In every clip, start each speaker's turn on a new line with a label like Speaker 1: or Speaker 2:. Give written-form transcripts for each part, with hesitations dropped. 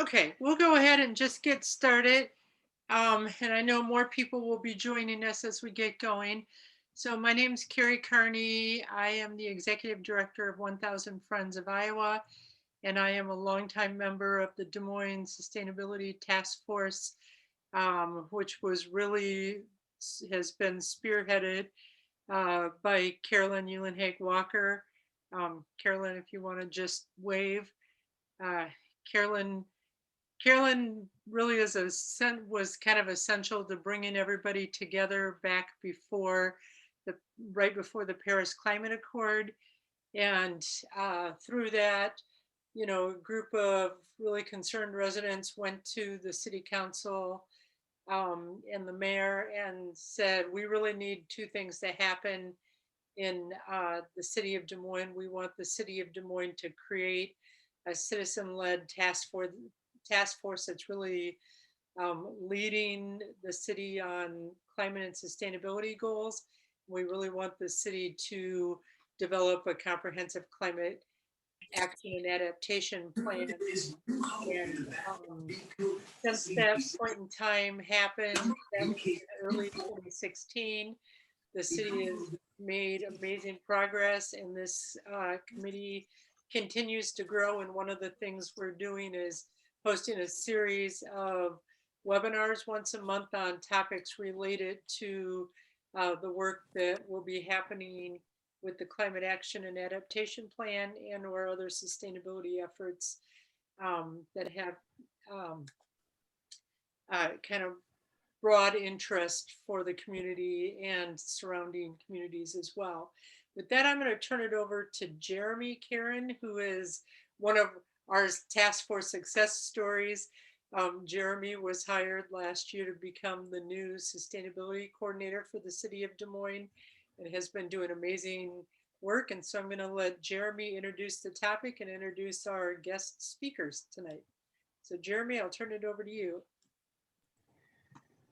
Speaker 1: Okay, we'll go ahead and just get started. And I know more people will be joining us as we get going. So my name is Carrie Carney. I am the Executive Director of 1000 Friends of Iowa, and I am a longtime member of the Des Moines Sustainability Task Force, which was really has been spearheaded by Carolyn Eulenhag Walker. Carolyn, if you want to just wave. Uh, Carolyn Carolyn really was kind of essential to bringing everybody together back before the right before the Paris Climate Accord, and through that, a group of really concerned residents went to the city council and the mayor and said, we really need two things to happen in the city of Des Moines. We want the city of Des Moines to create a citizen-led task force that's really leading the city on climate and sustainability goals. We really want the city to develop a comprehensive climate action and adaptation plan. And since that point in time happened, that was in early 2016, the city has made amazing progress, and this committee continues to grow. And one of the things we're doing is hosting a series of webinars once a month on topics related to the work that will be happening with the Climate Action and Adaptation Plan and or other sustainability efforts that have um, kind of broad interest for the community and surrounding communities as well. With that, I'm going to turn it over to Jeremy Karen, who is one of our task force success stories. Jeremy was hired last year to become the new sustainability coordinator for the city of Des Moines and has been doing amazing work. And so I'm going to let Jeremy introduce the topic and introduce our guest speakers tonight. So Jeremy, I'll turn it over to you.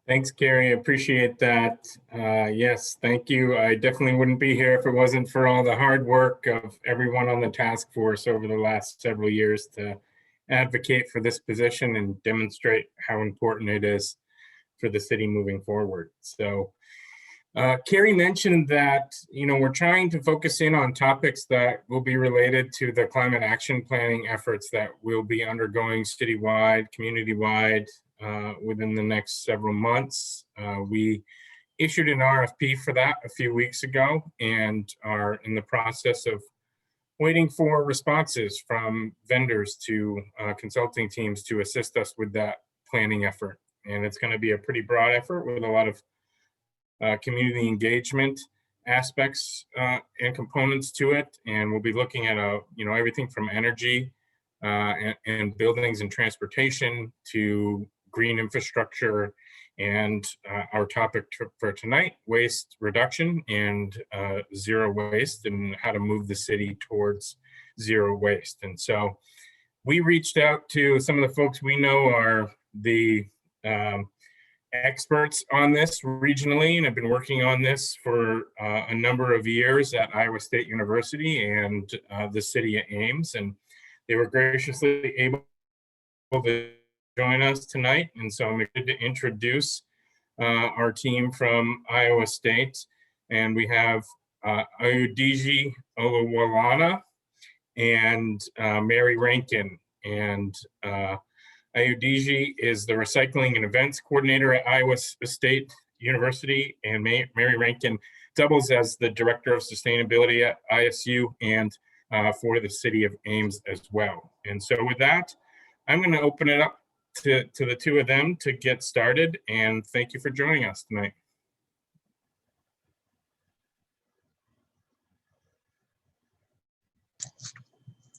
Speaker 2: Thanks, Carrie. I appreciate that. Yes, thank you. I definitely wouldn't be here if it wasn't for all the hard work of everyone on the task force over the last several years to advocate for this position and demonstrate how important it is for the city moving forward. So Carrie mentioned that, we're trying to focus in on topics that will be related to the climate action planning efforts that will be undergoing citywide, community-wide, within the next several months. We issued an RFP for that a few weeks ago and are in the process of waiting for responses from vendors to consulting teams to assist us with that planning effort. And it's going to be a pretty broad effort with a lot of community engagement aspects and components to it. And we'll be looking at everything from energy and buildings and transportation to green infrastructure, and our topic for tonight, waste reduction and zero waste, and how to move the city towards zero waste. And so we reached out to some of the folks we know are the experts on this regionally, and have been working on this for a number of years at Iowa State University and the city of Ames, and they were graciously able to join us tonight. And so I'm excited to introduce our team from Iowa State. And we have Ayodiji Olawalana and Mary Rankin. And Ayodiji is the Recycling and Events Coordinator at Iowa State University, and Mary Rankin doubles as the Director of Sustainability at ISU and for the city of Ames as well. And so with that, I'm going to open it up to the two of them to get started, and thank you for joining us tonight.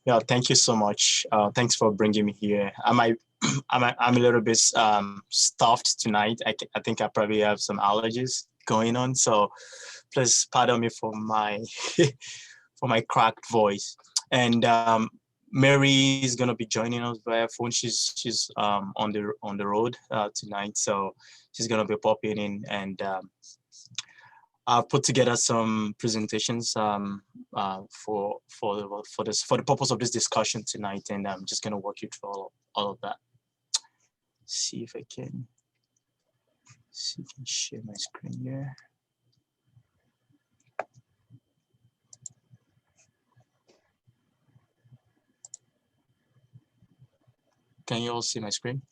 Speaker 3: Yeah, thank you so much. Thanks for bringing me here. I'm a little bit stuffed tonight. I think I probably have some allergies going on, so please pardon me for my for my cracked voice. And Mary is gonna be joining us via phone. She's on the road tonight, so she's gonna be popping in, and I've put together some presentations for the purpose of this discussion tonight, and I'm just gonna walk you through all of that. see if I can share my screen here. Can you all see my screen?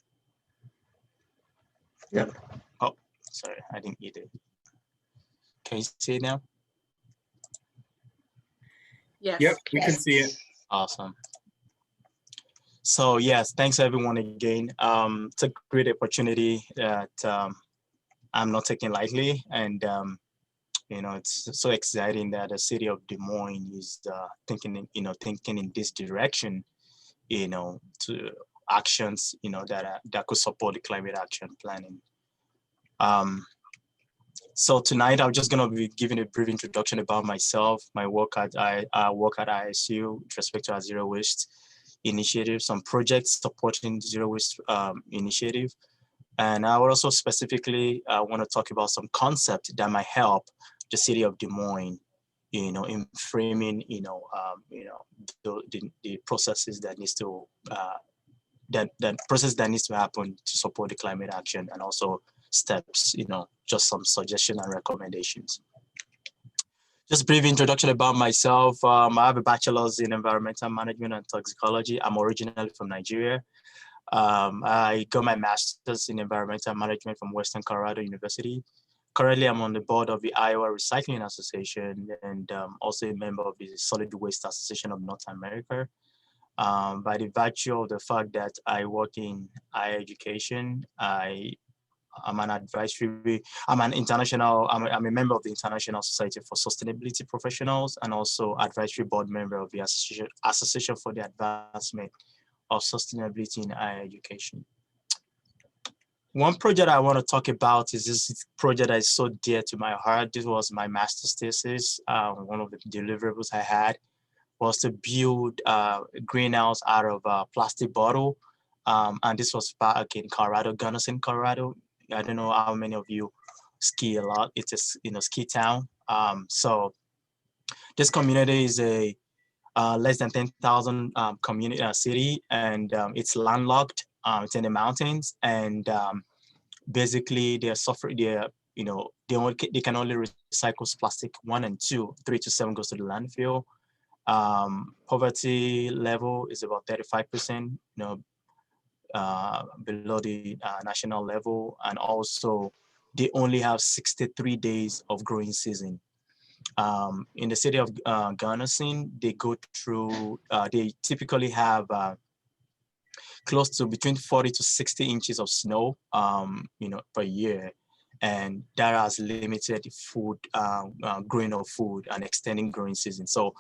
Speaker 4: Yep.
Speaker 3: Oh, sorry, I didn't either. Can you see it now?
Speaker 1: Yes.
Speaker 2: Yep, we can
Speaker 4: Yes.
Speaker 2: see it.
Speaker 3: Awesome. So yes, thanks everyone again. It's a great opportunity that I'm not taking lightly, and you know, it's so exciting that the city of Des Moines is thinking in this direction, you know, to actions, you know, that could support the climate action planning. So tonight I'm just gonna be giving a brief introduction about myself, my work at I work at ISU with respect to our zero waste initiative, some projects supporting zero waste initiative. And I would also specifically want to talk about some concept that might help the city of Des Moines, you know, in framing, the processes that needs to that process that needs to happen to support the climate action, and also steps, you know, just some suggestions and recommendations. Just brief introduction about myself. I have a bachelor's in environmental management and toxicology. I'm originally from Nigeria. I got my master's in environmental management from Western Colorado University. Currently, I'm on the board of the Iowa Recycling Association, and also a member of the Solid Waste Association of North America. By the virtue of the fact that I work in higher education, I'm an advisory, I'm a member of the International Society for Sustainability Professionals, and also advisory board member of the Association for the Advancement of Sustainability in Higher Education. One project I want to talk about is this project that is so dear to my heart. This was my master's thesis. One of the deliverables I had was to build a greenhouse out of a plastic bottle. And this was back in Colorado, Gunnison, Colorado. I don't know how many of you ski a lot. It's a ski town. So this community is a less than 10,000 community city, and it's landlocked. It's in the mountains, and basically they can only recycle plastic 1 and 2. 3 to 7 goes to the landfill. Poverty level is about 35%, below the national level, and also they only have 63 days of growing season. In the city of Gunnison, they go through, they typically have close to between 40 to 60 inches of snow, per year. And that has limited food, growing of food and extending growing season. So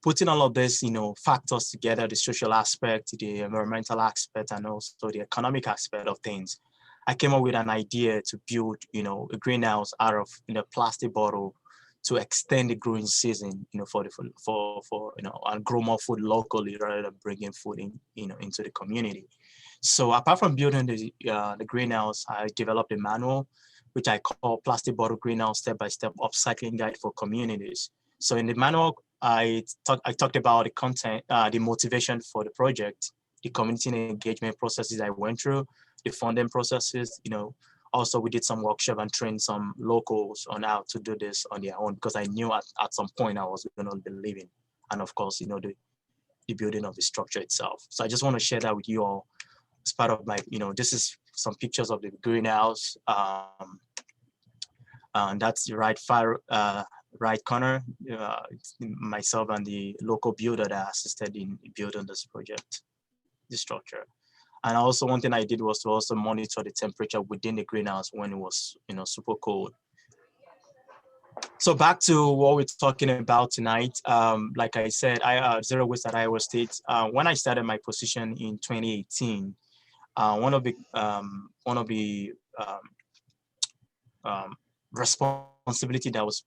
Speaker 3: putting all of this, factors together, the social aspect, the environmental aspect, and also the economic aspect of things, I came up with an idea to build, a greenhouse out of a plastic bottle to extend the growing season, and grow more food locally rather than bringing food in, into the community. So apart from building the greenhouse, I developed a manual, which I call Plastic Bottle Greenhouse Step-by-Step Upcycling Guide for Communities. So in the manual, I talked about the content, the motivation for the project, the community engagement processes I went through, the funding processes, also we did some workshop and trained some locals on how to do this on their own, because I knew at some point I was going to be leaving. And of course, the building of the structure itself. So I just want to share that with you all as part of my, this is some pictures of the greenhouse. And that's the right corner, myself and the local builder that assisted in building this project, the structure. And also one thing I did was to also monitor the temperature within the greenhouse when it was, super cold. So back to what we're talking about tonight. Like I said, I zero waste at Iowa State. When I started my position in 2018, one of the responsibility that was,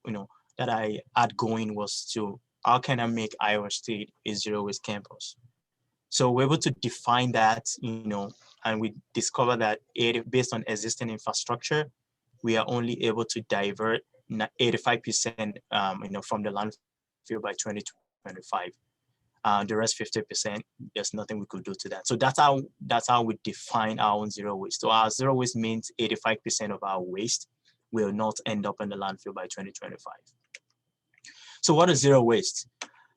Speaker 3: that I had going was to, how can I make Iowa State a zero waste campus? So we're able to define that, and we discover that based on existing infrastructure, we are only able to divert 85%, from the landfill by 2025. The rest 50%, there's nothing we could do to that. So that's how we define our own zero waste. So our zero waste means 85% of our waste will not end up in the landfill by 2025. So what is zero waste?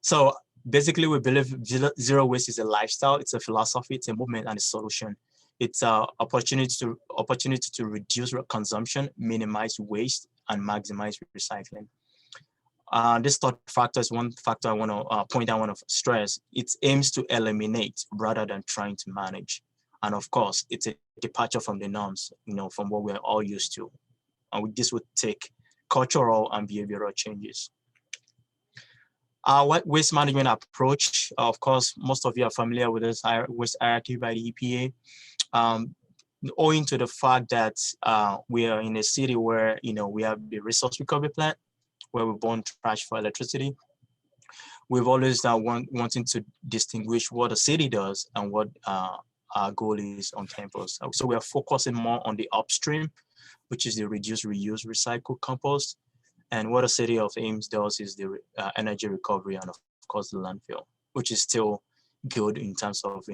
Speaker 3: So basically, we believe zero waste is a lifestyle, it's a philosophy, it's a movement, and a solution. It's an opportunity to reduce consumption, minimize waste, and maximize recycling. This third factor is one factor I want to stress. It aims to eliminate rather than trying to manage. And of course, it's a departure from the norms, from what we're all used to. And this would take cultural and behavioral changes. Our waste management approach, of course, most of you are familiar with this waste hierarchy by the EPA. Owing to the fact that we are in a city where we have the resource recovery plant, where we burn trash for electricity, we've always wanting to distinguish what the city does and what our goal is on campus. So we are focusing more on the upstream, which is the reduce, reuse, recycle, compost. And what the city of Ames does is the energy recovery and of course the landfill, which is still good in terms of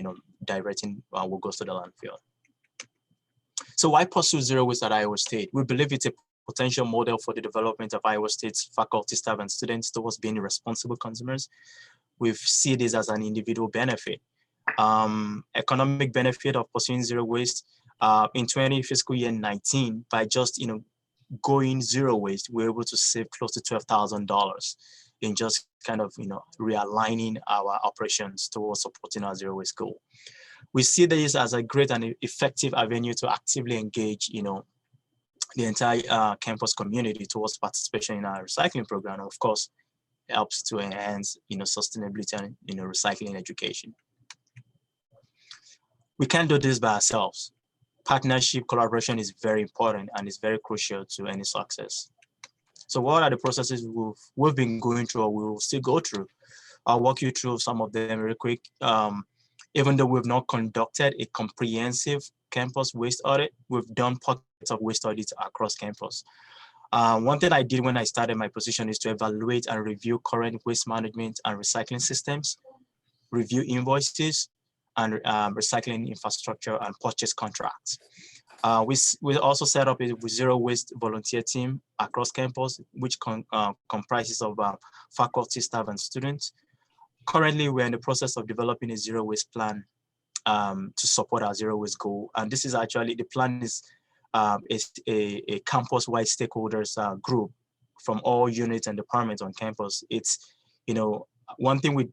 Speaker 3: directing what goes to the landfill. So why pursue zero waste at Iowa State? We believe it's a potential model for the development of Iowa State's faculty, staff, and students towards being responsible consumers. We see this as an individual benefit. Economic benefit of pursuing zero waste in fiscal year 19, by just going zero waste, we're able to save close to $12,000 in just kind of realigning our operations towards supporting our zero waste goal. We see this as a great and effective avenue to actively engage the entire campus community towards participation in our recycling program, and of course helps to enhance sustainability and recycling education. We can't do this by ourselves. Partnership, collaboration is very important and is very crucial to any success. So what are the processes we've been going through or we will still go through? I'll walk you through some of them real quick. Even though we've not conducted a comprehensive campus waste audit, we've done pockets of waste audits across campus. One thing I did when I started my position is to evaluate and review current waste management and recycling systems, review invoices, and recycling infrastructure and purchase contracts. We also set up a zero waste volunteer team across campus, which comprises of faculty, staff, and students. Currently, we're in the process of developing a zero waste plan to support our zero waste goal. And this is actually, the plan is a campus-wide stakeholders group from all units and departments on campus. It's, one thing we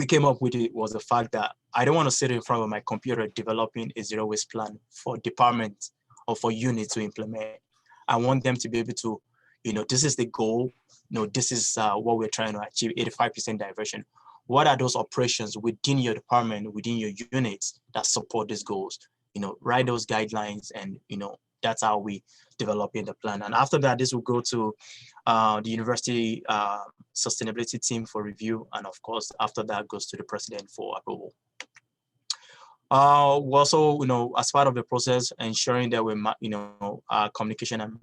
Speaker 3: came up with it was the fact that I don't want to sit in front of my computer developing a zero waste plan for departments or for units to implement. I want them to be able to, this is the goal. This is what we're trying to achieve, 85% diversion. What are those operations within your department, within your units that support these goals? Write those guidelines, and that's how we develop in the plan. And after that, this will go to the university sustainability team for review. And of course, after that goes to the president for approval. We also, as part of the process, ensuring that our communication and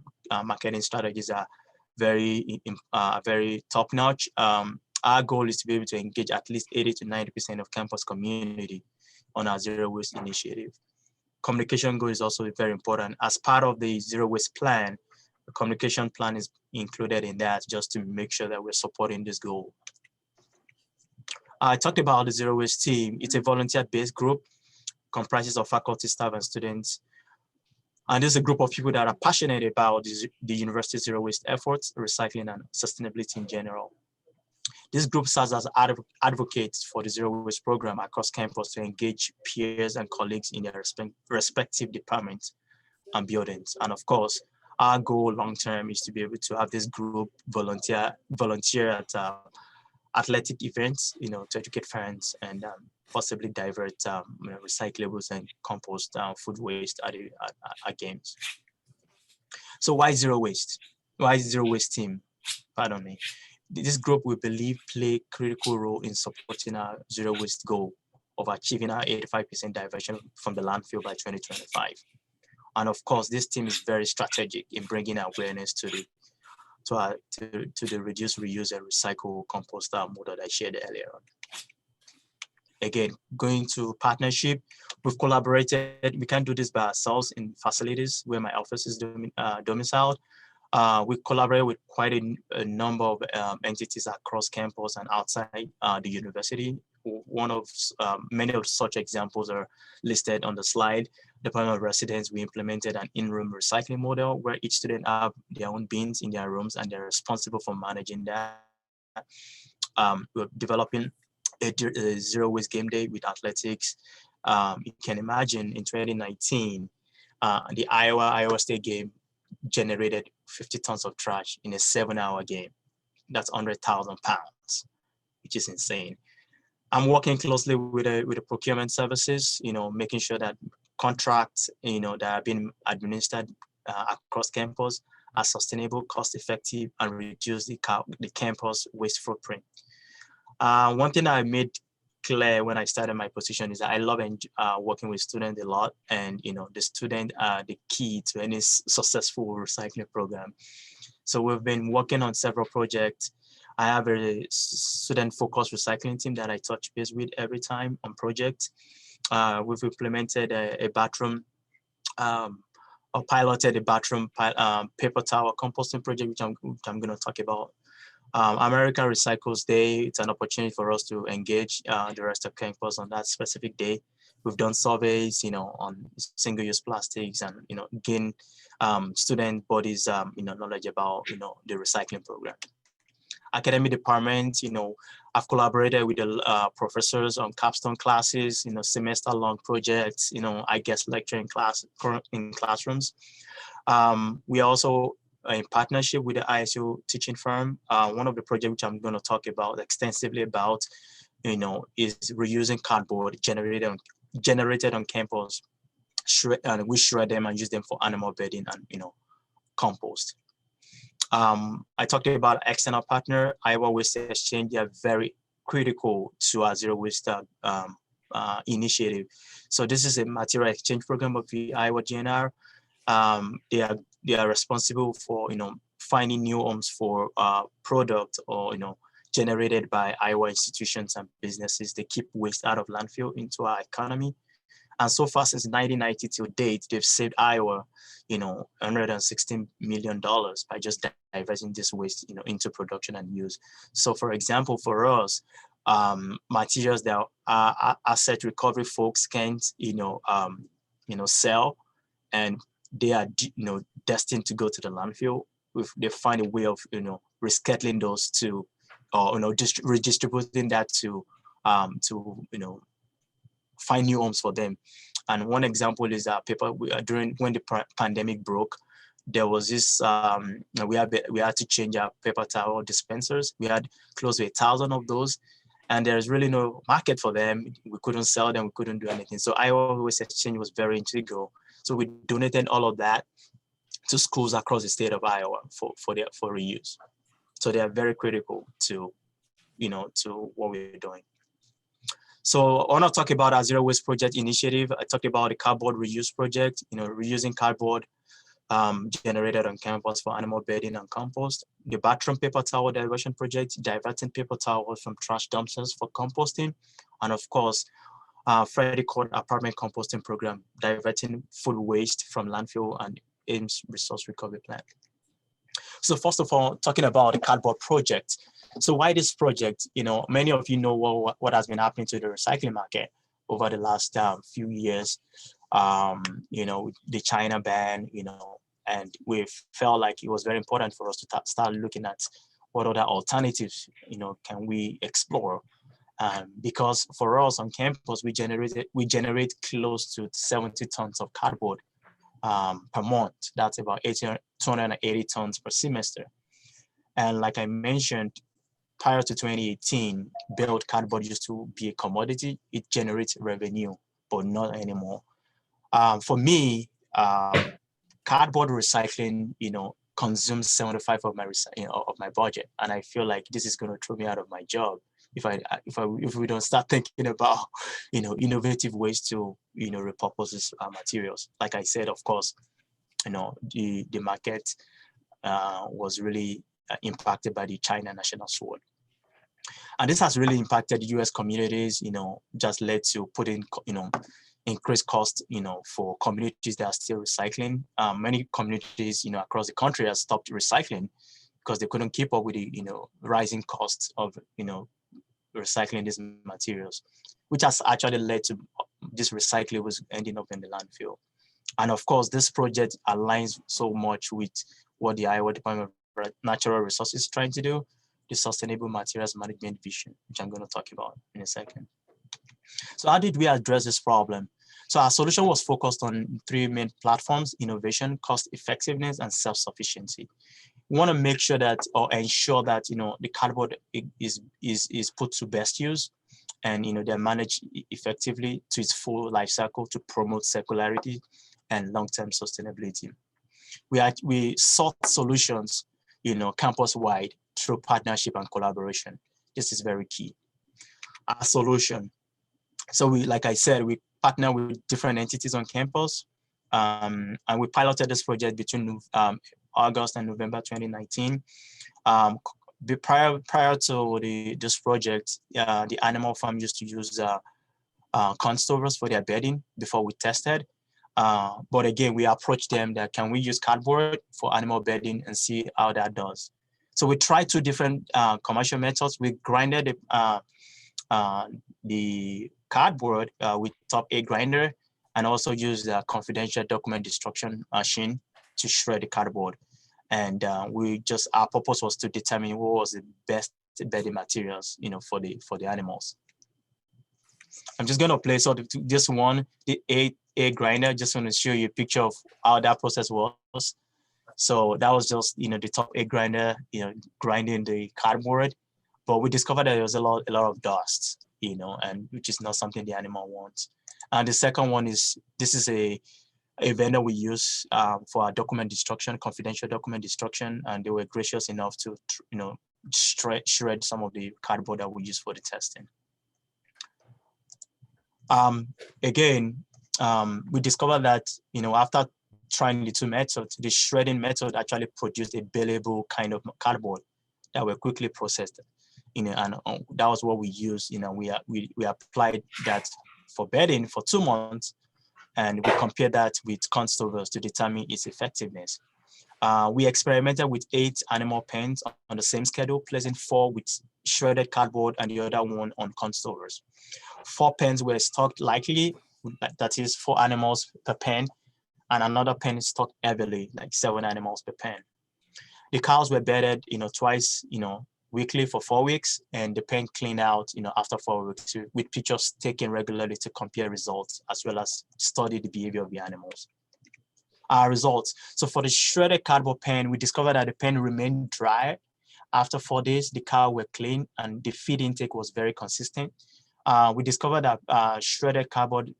Speaker 3: marketing strategies are very top-notch. Our goal is to be able to engage at least 80 to 90% of campus community on our zero waste initiative. Communication goal is also very important. As part of the zero waste plan, the communication plan is included in that just to make sure that we're supporting this goal. I talked about the zero waste team. It's a volunteer-based group, comprises of faculty, staff, and students. And this is a group of people that are passionate about the university zero waste efforts, recycling, and sustainability in general. This group serves as advocates for the zero waste program across campus to engage peers and colleagues in their respective departments and buildings. And of course, our goal long-term is to be able to have this group volunteer at athletic events, to educate fans and possibly divert recyclables and compost food waste at games. So why zero waste? Why zero waste team? Pardon me. This group, we believe, play a critical role in supporting our zero waste goal of achieving our 85% diversion from the landfill by 2025. And of course, this team is very strategic in bringing awareness to the to the reduce, reuse, and recycle compost model that I shared earlier on. Again, going to partnership, we've collaborated. We can't do this by ourselves in facilities where my office is domiciled. We collaborate with quite a number of entities across campus and outside the university. One of many of such examples are listed on the slide. Department of Residence, we implemented an in-room recycling model where each student have their own bins in their rooms and they're responsible for managing that. We're developing a zero waste game day with athletics. You can imagine in 2019, the Iowa State game generated 50 tons of trash in a 7-hour game. That's 100,000 pounds, which is insane. I'm working closely with the procurement services, making sure that contracts, that are being administered across campus are sustainable, cost effective, and reduce the campus waste footprint. One thing I made clear when I started my position is that I love working with students a lot, and the students are the key to any successful recycling program. So we've been working on several projects. I have a student-focused recycling team that I touch base with every time on projects. We've implemented a bathroom, or piloted a bathroom paper towel composting project, which I'm going to talk about. America Recycles Day, it's an opportunity for us to engage the rest of campus on that specific day. We've done surveys, on single-use plastics and, gain student bodies, knowledge about, the recycling program. Academic department, I've collaborated with the professors on capstone classes, semester-long projects, I guess lecture in classrooms. We also in partnership with the ISU teaching firm. One of the projects which I'm going to talk about extensively about, is reusing cardboard generated on campus. We shred them and use them for animal bedding and compost. I talked about external partner, Iowa Waste Exchange. They are very critical to our zero waste initiative. So this is a material exchange program of the Iowa GNR. They are responsible for finding new homes for product or generated by Iowa institutions and businesses. They keep waste out of landfill into our economy. And so far since 1990 to date, they've saved Iowa, $116 million by just diverting this waste, into production and use. So for example, for us, materials that asset recovery folks can't, sell, and they are, destined to go to the landfill. If they find a way of, rescheduling those to, or redistributing that to find new homes for them. And one example is paper. During when the pandemic broke, there was this. We had to change our paper towel dispensers. We had close to 1,000 of those, and there's really no market for them. We couldn't sell them. We couldn't do anything. So Iowa Waste Exchange was very integral. So we donated all of that to schools across the state of Iowa for reuse. So they are very critical to, to what we're doing. So I want to talk about our Zero Waste Project initiative. I talked about the cardboard reuse project, reusing cardboard generated on campus for animal bedding and compost. The bathroom paper towel diversion project, diverting paper towels from trash dumpsters for composting. And of course, Freddie Court apartment composting program, diverting food waste from landfill and Ames resource recovery plant. So first of all, talking about the cardboard project. So why this project? Many of you know what has been happening to the recycling market over the last few years. The China ban, and we felt like it was very important for us to start looking at what other alternatives, can we explore. Because for us on campus, we generate close to 70 tons of cardboard per month. That's about 280 tons per semester. And like I mentioned, prior to 2018, built cardboard used to be a commodity. It generates revenue, but not anymore. For me, cardboard recycling, consumes 75% of my budget, and I feel like this is going to throw me out of my job if we don't start thinking about innovative ways to repurpose these materials. Like I said, of course, the market was really impacted by the China national sword. And this has really impacted US communities, just led to put in, increased cost, for communities that are still recycling. Many communities, across the country have stopped recycling because they couldn't keep up with the, rising costs of, recycling these materials, which has actually led to this recyclables ending up in the landfill. And of course, this project aligns so much with what the Iowa Department of Natural Resources is trying to do, the Sustainable Materials Management Vision, which I'm going to talk about in a second. So how did we address this problem? So our solution was focused on 3 main platforms: innovation, cost effectiveness, and self-sufficiency. We want to make sure that, or ensure that, the cardboard is put to best use, and they're managed effectively to its full life cycle to promote circularity and long-term sustainability. We sought solutions, campus-wide through partnership and collaboration. This is very key. Our solution. So like I said, we partner with different entities on campus, and we piloted this project between August and November 2019. Prior to this project, the animal farm used to use corn stovers for their bedding before we tested. But again, we approached them that, can we use cardboard for animal bedding and see how that does? So we tried 2 different commercial methods. We grinded the cardboard with top 8 grinder, and also used a confidential document destruction machine to shred the cardboard. And our purpose was to determine what was the best bedding materials, for the animals. I'm just going to play this one, the 8 grinder. Just want to show you a picture of how that process was. So that was just, the top 8 grinder, grinding the cardboard. But we discovered that there was a lot of dust, and which is not something the animal wants. And the second one is, this is a vendor we use for our document destruction, confidential document destruction, and they were gracious enough to, shred some of the cardboard that we use for the testing. Again, we discovered that, after trying the 2 methods, the shredding method actually produced a baleable kind of cardboard that were quickly processed. And that was what we used. We applied that for bedding for 2 months, and we compared that with corn stovers to determine its effectiveness. We experimented with 8 animal pens on the same schedule, placing 4 with shredded cardboard and the other 1 on corn stovers. 4 pens were stocked lightly, that is 4 animals per pen, and another pen is stocked heavily, like 7 animals per pen. The cows were bedded, twice, weekly for 4 weeks, and the pen cleaned out, after 4 weeks, with pictures taken regularly to compare results, as well as study the behavior of the animals. Our results. So for the shredded cardboard pen, we discovered that the pen remained dry. After 4 days, the cow were clean and the feed intake was very consistent. We discovered that shredded cardboard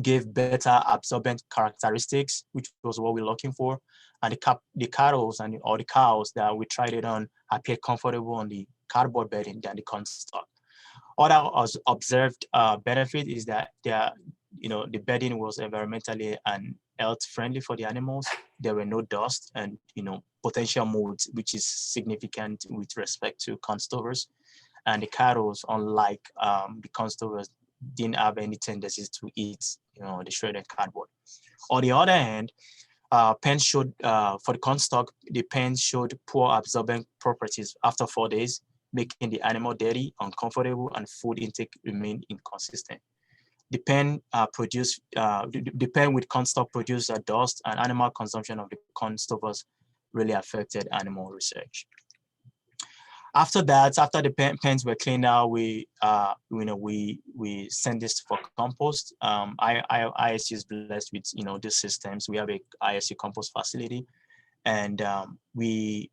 Speaker 3: gave better absorbent characteristics, which was what we're looking for. And the cattle or the cows that we tried it on appeared comfortable on the cardboard bedding than the corn stalk. Other observed benefit is that the bedding was environmentally and health friendly for the animals. There were no dust and potential molds, which is significant with respect to corn stovers. And the cattle, unlike the corn stovers, didn't have any tendencies to eat the shredded cardboard. On the other hand, pens showed, for the corn stalk, the pens showed poor absorbent properties after 4 days, making the animal dirty, uncomfortable, and food intake remained inconsistent. The pen the pen with corn stalk produced dust, and animal consumption of the corn stovers really affected animal research. After that, after the pens were cleaned out, we sent this for compost. ISU is blessed with these systems. We have a ISU compost facility, and we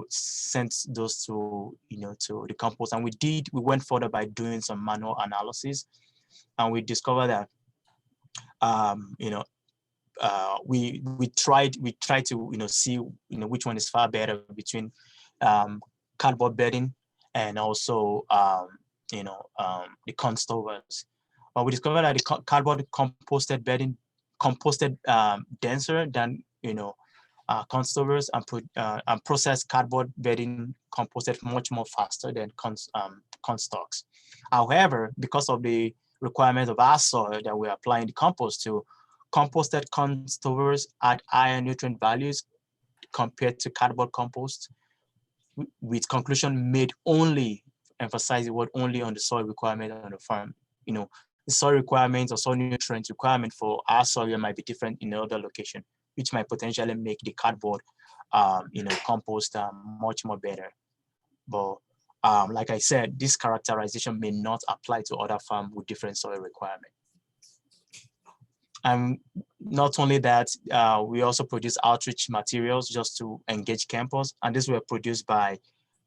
Speaker 3: sent those to to the compost, and we went further by doing some manual analysis, and we discovered that we tried to see which one is far better between cardboard bedding and also the corn stovers. But we discovered that the cardboard composted bedding composted denser than corn stovers and process cardboard bedding composted much more faster than corn stalks. However, because of the requirement of our soil that we're applying the compost to, composted corn stovers add higher nutrient values compared to cardboard compost, with conclusion made only, emphasize the word only, on the soil requirement on the farm. The soil requirements or soil nutrient requirement for our soil might be different in another location, which might potentially make the cardboard, compost much more better. But like I said, this characterization may not apply to other farms with different soil requirement. And not only that, we also produce outreach materials just to engage campus. And these were produced by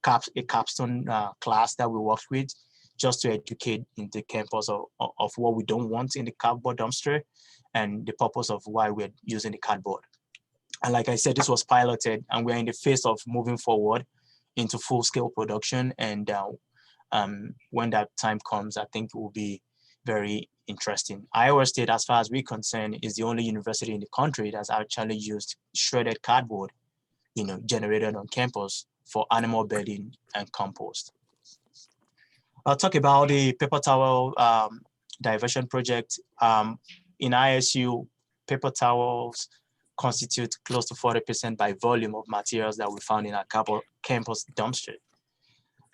Speaker 3: a capstone class that we worked with, just to educate in the campus of what we don't want in the cardboard dumpster and the purpose of why we're using the cardboard. And like I said, this was piloted and we're in the phase of moving forward into full-scale production. And when that time comes, I think it will be very interesting. Iowa State, as far as we're concerned, is the only university in the country that's actually used shredded cardboard, generated on campus for animal bedding and compost. I'll talk about the paper towel diversion project. In ISU, paper towels constitute close to 40% by volume of materials that we found in our campus dumpster.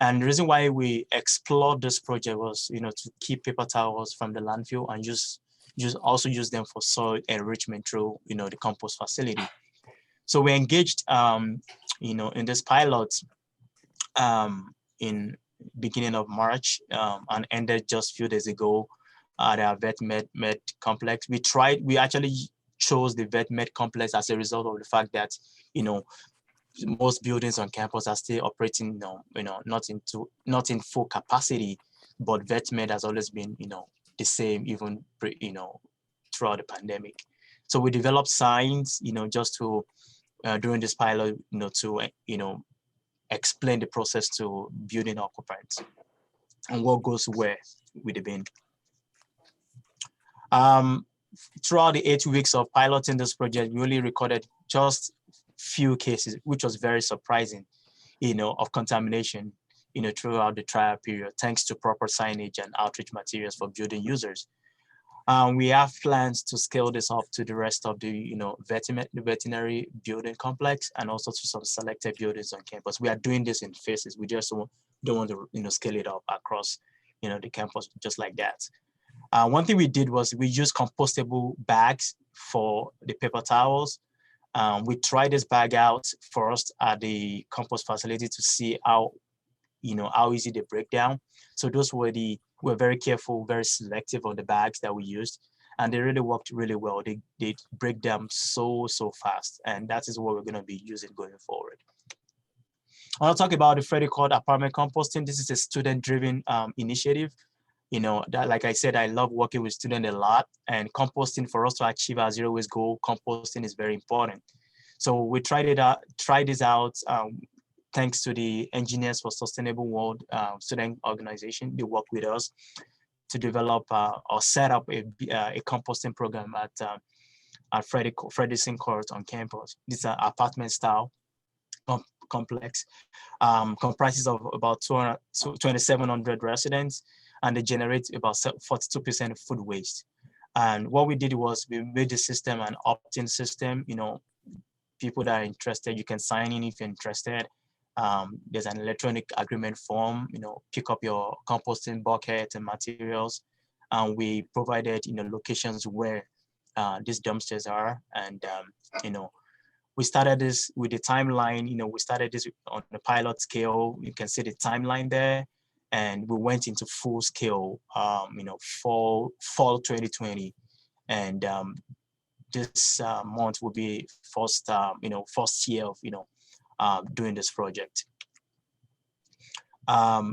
Speaker 3: And the reason why we explored this project was, to keep paper towels from the landfill and also use them for soil enrichment through, the compost facility. So we engaged, in this pilot in beginning of March and ended just a few days ago at our VetMed complex. We actually chose the VetMed complex as a result of the fact that, most buildings on campus are still operating, not in full capacity, but VetMed has always been, the same even, throughout the pandemic. So we developed signs, just to during this pilot, to explain the process to building occupants and what goes where with the bin. Throughout the 8 weeks of piloting this project, we only recorded just few cases, which was very surprising, of contamination, throughout the trial period, thanks to proper signage and outreach materials for building users. We have plans to scale this up to the rest of the, veterinary building complex and also to some selected buildings on campus. We are doing this in phases. We just don't want to, scale it up across, the campus just like that. One thing we did was we used compostable bags for the paper towels. We tried this bag out first at the compost facility to see how easy they break down. So those were we're very careful, very selective on the bags that we used, and they really worked really well. They break down so fast, and that is what we're going to be using going forward. I want to talk about the Freddie Cord apartment composting. This is a student-driven initiative. That, like I said, I love working with students a lot, and composting, for us to achieve our zero waste goal, composting is very important. So we tried this out thanks to the Engineers for Sustainable World student organization. They work with us to develop or set up a composting program at Frederickson Court on campus. This is an apartment style complex, comprises of about 2,700 residents, and they generate about 42% of food waste. And what we did was we made the system an opt-in system. People that are interested, you can sign in if you're interested. There's an electronic agreement form, pick up your composting bucket and materials. And we provided, locations where these dumpsters are. And, we started this with the timeline, we started this on the pilot scale. You can see the timeline there. And we went into full scale, fall 2020. And this month will be first year of, doing this project. At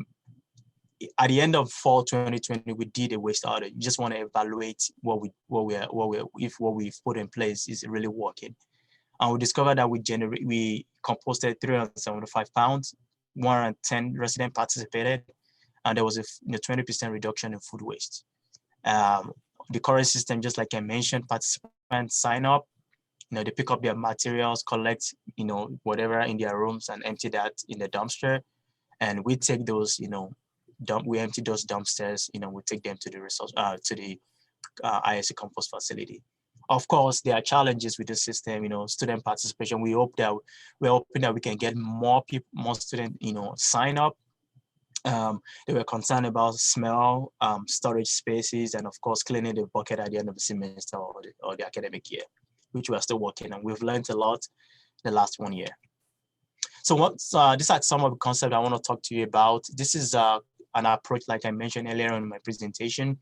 Speaker 3: the end of fall 2020, we did a waste audit. You just want to evaluate what we've put in place is really working. And we discovered that we composted 375 pounds, 110 residents participated, and there was a 20% reduction in food waste. The current system, just like I mentioned, participants sign up, they pick up their materials, collect, whatever in their rooms and empty that in the dumpster. And we take those, we empty those dumpsters, we take them to the ISC compost facility. Of course, there are challenges with the system, student participation. We're hoping that we can get more people, more students, sign up. They were concerned about smell, storage spaces, and of course, cleaning the bucket at the end of the semester or the academic year, which we are still working on. We've learned a lot the last 1 year. So these are some of the concepts I want to talk to you about. This is an approach, like I mentioned earlier in my presentation,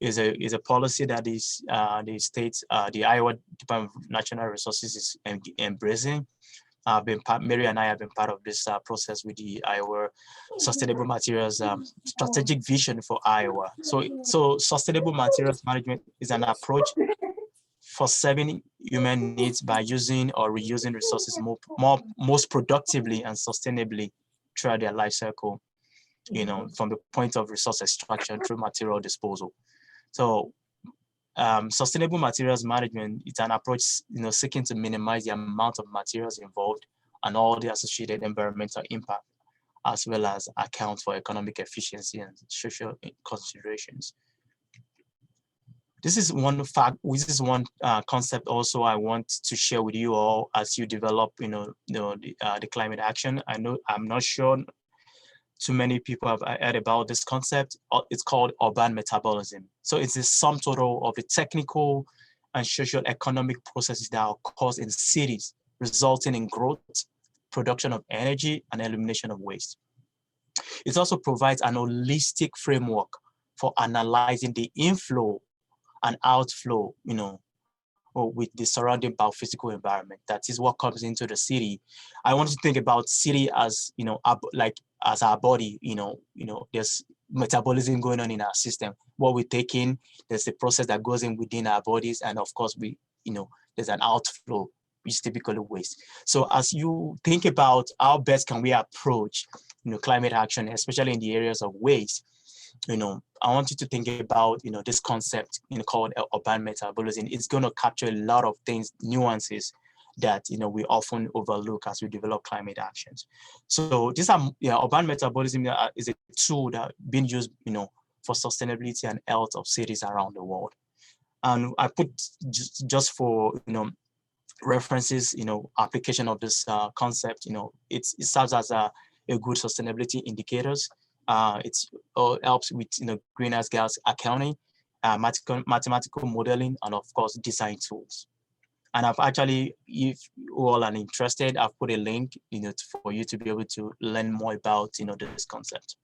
Speaker 3: is a policy that is the Iowa Department of Natural Resources is embracing. Mary and I have been part of this process with the Iowa Sustainable Materials Strategic Vision for Iowa. So sustainable materials management is an approach for serving human needs by using or reusing resources most productively and sustainably throughout their life cycle, from the point of resource extraction through material disposal. So sustainable materials management, it's an approach, seeking to minimize the amount of materials involved and all the associated environmental impact, as well as account for economic efficiency and social considerations. This is one fact. This is one concept also I want to share with you all as you develop, the climate action. I'm not sure too many people have heard about this concept. It's called urban metabolism. So it's the sum total of the technical and social economic processes that occur in cities, resulting in growth, production of energy, and elimination of waste. It also provides an holistic framework for analyzing the inflow and outflow, with the surrounding biophysical environment. That is what comes into the city. I want to think about city as, as our body, there's metabolism going on in our system. What we take in, there's a process that goes in within our bodies. And of course, there's an outflow, which is typically waste. So as you think about how best can we approach, climate action, especially in the areas of waste, I want you to think about, this concept, called urban metabolism. It's going to capture a lot of things, nuances that, we often overlook as we develop climate actions. So this urban metabolism is a tool that being used, for sustainability and health of cities around the world. And I put just for, references, application of this concept, it serves as a good sustainability indicators. It helps with greenhouse gas accounting, mathematical modeling, and of course design tools. And I've actually, if you all are interested, I've put a link for you to be able to learn more about this concept.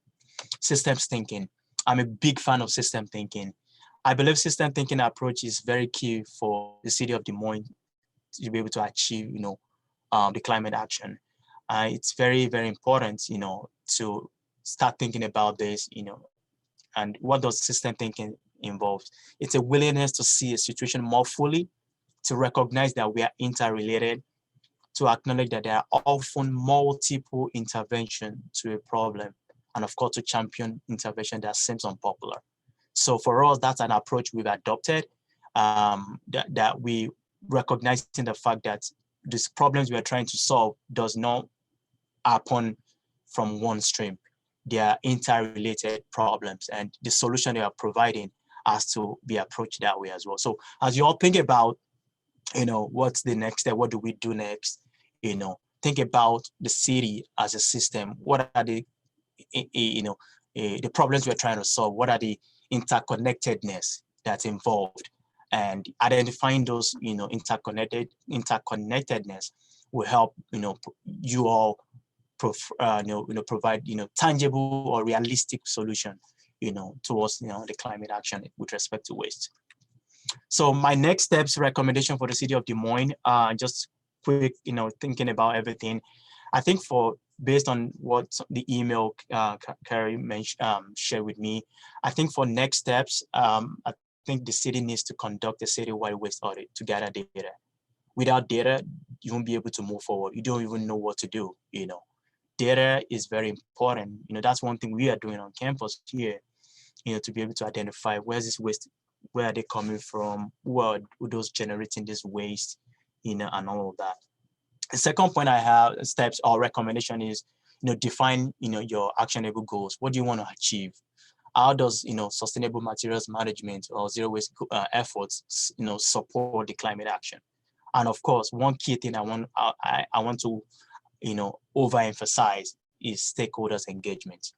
Speaker 3: Systems thinking. I'm a big fan of system thinking. I believe system thinking approach is very key for the city of Des Moines to be able to achieve the climate action. It's very, very important to start thinking about this, and what does system thinking involve? It's a willingness to see a situation more fully, to recognize that we are interrelated, to acknowledge that there are often multiple interventions to a problem, and of course to champion intervention that seems unpopular. So for us, that's an approach we've adopted, that we recognize in the fact that these problems we are trying to solve does not happen from one stream. They are interrelated problems, and the solution they are providing has to be approached that way as well. So as you all think about, what's the next step? What do we do next? Think about the city as a system. What are the problems we're trying to solve? What are the interconnectedness that's involved? And identifying those, interconnectedness will help, you all provide, tangible or realistic solution, towards, the climate action with respect to waste. So my next steps recommendation for the city of Des Moines, just quick, thinking about everything. I think based on what the email Carrie shared with me, I think for next steps, I think the city needs to conduct a citywide waste audit to gather data. Without data, you won't be able to move forward. You don't even know what to do, Data is very important. That's one thing we are doing on campus here, to be able to identify where's this waste, where are they coming from, who are those generating this waste, and all of that. The second point I have, steps or recommendation, is, define, your actionable goals. What do you want to achieve? How does, sustainable materials management or zero waste efforts, support the climate action? And of course, one key thing I want to, overemphasize is stakeholders engagement.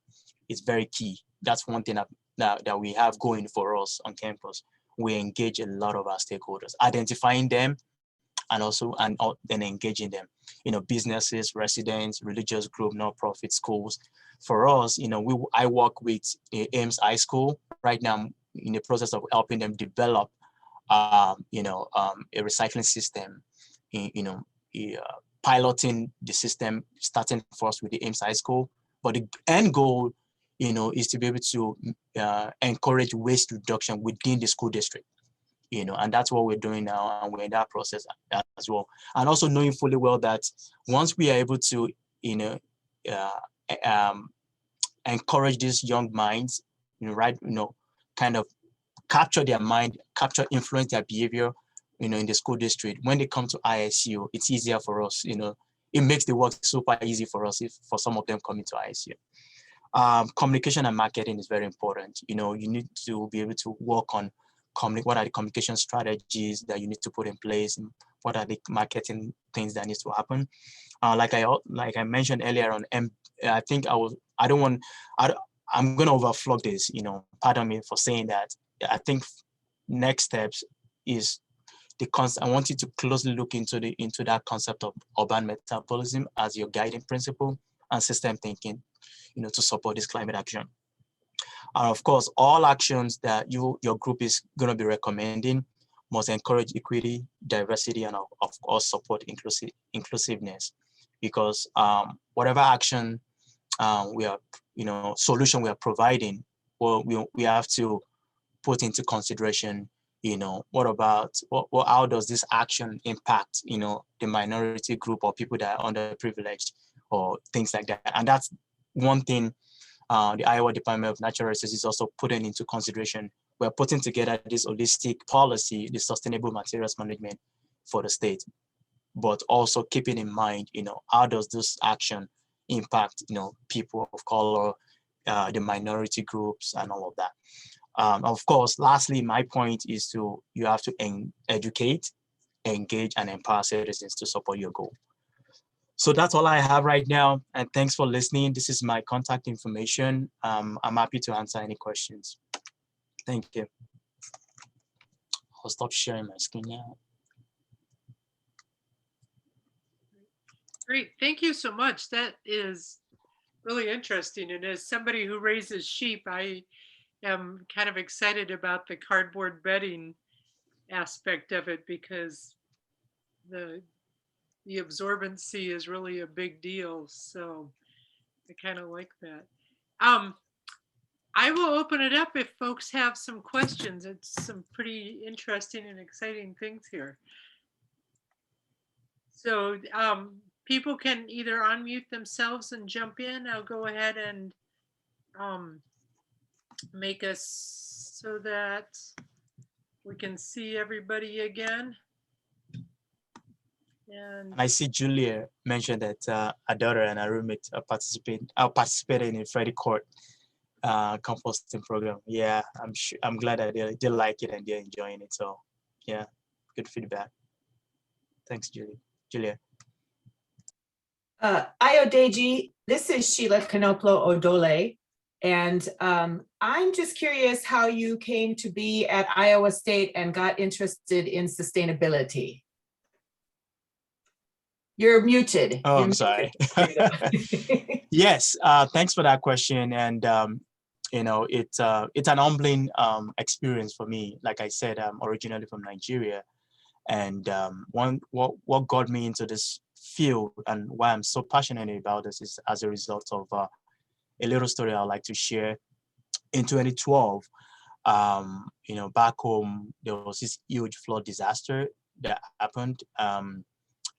Speaker 3: It's very key. That's one thing that we have going for us on campus. We engage a lot of our stakeholders, identifying them, and then engaging them. Businesses, residents, religious group, nonprofit, schools. For us, I work with Ames High School right now. I'm in the process of helping them develop, a recycling system. Piloting the system, starting first with the Ames High School, but the end goal, is to be able to encourage waste reduction within the school district. And that's what we're doing now, and we're in that process as well. And also knowing fully well that once we are able to, encourage these young minds, kind of capture their mind, influence their behavior, in the school district. When they come to ISU, it's easier for us. It makes the work super easy for us for some of them coming to ISU. Communication and marketing is very important. You need to be able to work on what are the communication strategies that you need to put in place, and what are the marketing things that needs to happen. Like I mentioned earlier on, I think I'm going to overflow this, pardon me for saying that. I think next steps is I want you to closely look into that concept of urban metabolism as your guiding principle, and system thinking, to support this climate action. And of course, all actions that your group is going to be recommending must encourage equity, diversity, and of course support inclusiveness, because whatever action solution we are providing, well, we have to put into consideration, how does this action impact, the minority group or people that are underprivileged or things like that. And that's one thing the Iowa Department of Natural Resources is also putting into consideration. We're putting together this holistic policy, the sustainable materials management for the state, but also keeping in mind, how does this action impact, people of color, the minority groups, and all of that. Of course, lastly, my point is you have to educate, engage, and empower citizens to support your goal. So that's all I have right now. And thanks for listening. This is my contact information. I'm happy to answer any questions. Thank you. I'll stop sharing my screen now.
Speaker 1: Great, thank you so much. That is really interesting. And as somebody who raises sheep, I am kind of excited about the cardboard bedding aspect of it, because the absorbency is really a big deal. So I kind of like that. I will open it up if folks have some questions. It's some pretty interesting and exciting things here. So people can either unmute themselves and jump in. I'll go ahead and make us so that we can see everybody again. And
Speaker 3: I see Julia mentioned that her daughter and her roommate are participating in Freddie Court composting program. Yeah, I'm glad that they like it and they're enjoying it. So yeah, good feedback. Thanks, Julia.
Speaker 4: Ayodeji, this is Sheila Kanoplo Odole, and I'm just curious how you came to be at Iowa State and got interested in sustainability. You're muted.
Speaker 3: Oh, I'm sorry. Yes, thanks for that question. And it's an humbling experience for me. Like I said, I'm originally from Nigeria, and what got me into this field and why I'm so passionate about this is as a result of a little story I'd like to share. In 2012, back home, there was this huge flood disaster that happened.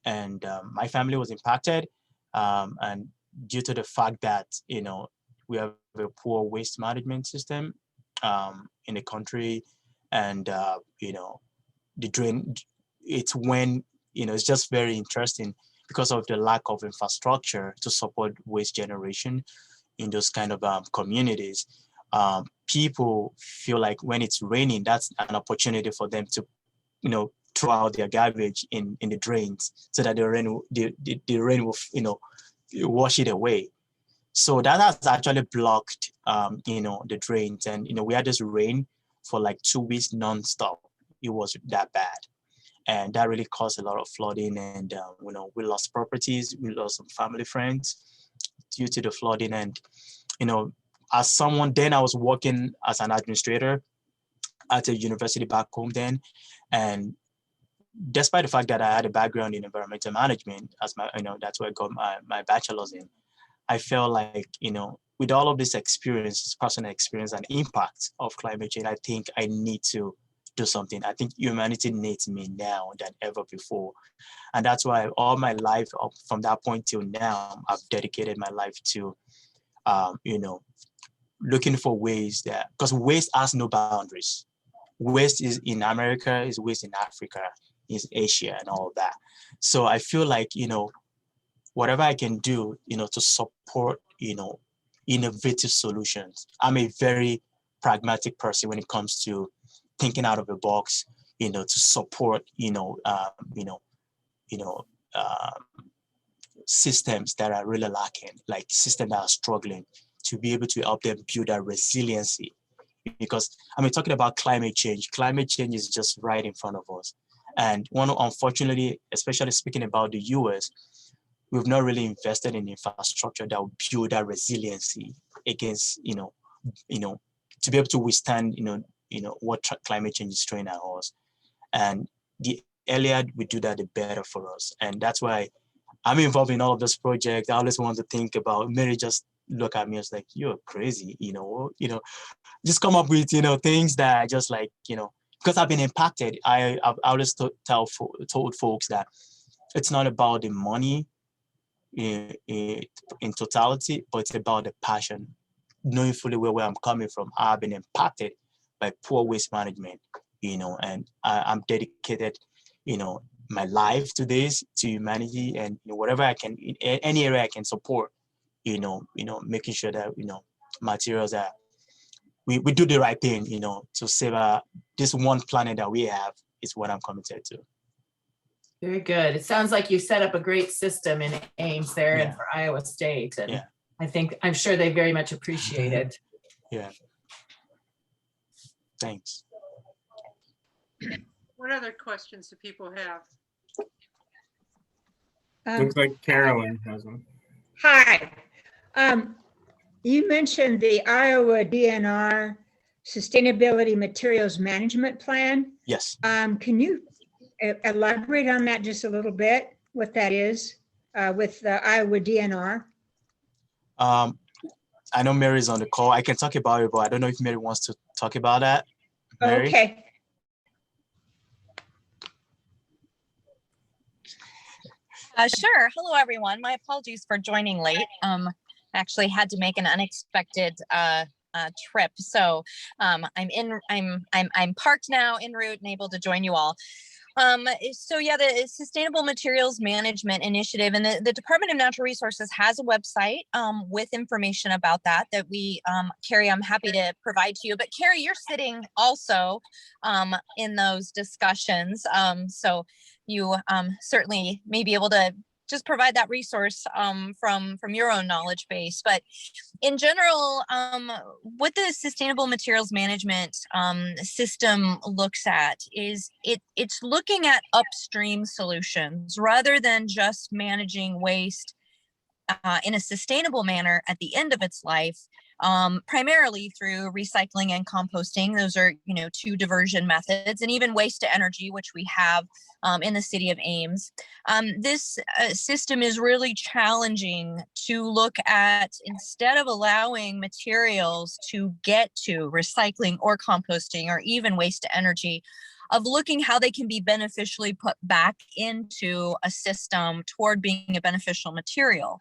Speaker 3: And my family was impacted, and due to the fact that we have a poor waste management system in the country, and the drain, it's when it's just very interesting because of the lack of infrastructure to support waste generation in those kind of communities. People feel like when it's raining, that's an opportunity for them to, throw out their garbage in the drains so that the rain will, wash it away. So that has actually blocked, the drains, and we had this rain for like 2 weeks nonstop. It was that bad, and that really caused a lot of flooding. And we lost properties, we lost some family friends due to the flooding. And as someone then, I was working as an administrator at a university back home then, and despite the fact that I had a background in environmental management, as my that's where I got my bachelor's in, I felt like, with all of this experience, personal experience and impact of climate change, I think I need to do something. I think humanity needs me now than ever before. And that's why all my life, from that point till now, I've dedicated my life to, looking for ways that, because waste has no boundaries. Waste is in America, is waste in Africa, is Asia and all of that. So I feel like, whatever I can do, to support, innovative solutions. I'm a very pragmatic person when it comes to thinking out of the box, to support, systems that are really lacking, like systems that are struggling, to be able to help them build that resiliency. Because talking about climate change is just right in front of us. And unfortunately, especially speaking about the US, we've not really invested in infrastructure that will build that resiliency against, to be able to withstand, what climate change is throwing at us. And the earlier we do that, the better for us. And that's why I'm involved in all of those projects. I always want to think about, Mary just look at me, I was like, you're crazy, just come up with, things that I just like, because I've been impacted. I've always told folks that it's not about the money in totality, but it's about the passion, knowing fully well where I'm coming from. I've been impacted by poor waste management, and I'm dedicated, my life to this, to humanity, and whatever I can, in any area I can support, making sure that, materials are, we do the right thing, to save this one planet that we have is what I'm committed to.
Speaker 4: Very good. It sounds like you set up a great system in Ames there and
Speaker 3: Yeah.
Speaker 4: for Iowa State. And
Speaker 3: Yeah.
Speaker 4: I'm sure they very much appreciate it.
Speaker 3: Yeah. Thanks.
Speaker 1: What other questions do people have?
Speaker 2: Looks like Carolyn has one.
Speaker 5: Hi. You mentioned the Iowa DNR Sustainability Materials Management Plan.
Speaker 3: Yes.
Speaker 5: Can you elaborate on that just a little bit, what that is with the Iowa DNR?
Speaker 3: I know Mary's on the call. I can talk about it, but I don't know if Mary wants to talk about that. Mary?
Speaker 5: Okay.
Speaker 6: Sure. Hello, everyone. My apologies for joining late. Actually had to make an unexpected trip, so I'm parked now en route and able to join you all. So yeah, the Sustainable Materials Management Initiative and the Department of Natural Resources has a website with information about that we, Carrie, I'm happy to provide to you. But Carrie, you're sitting also in those discussions, so you certainly may be able to just provide that resource from your own knowledge base. But in general, what the Sustainable Materials Management system looks at is it's looking at upstream solutions rather than just managing waste in a sustainable manner at the end of its life, primarily through recycling and composting. Those are, two diversion methods, and even waste to energy, which we have in the city of Ames. This system is really challenging to look at, instead of allowing materials to get to recycling or composting or even waste to energy, looking how they can be beneficially put back into a system toward being a beneficial material.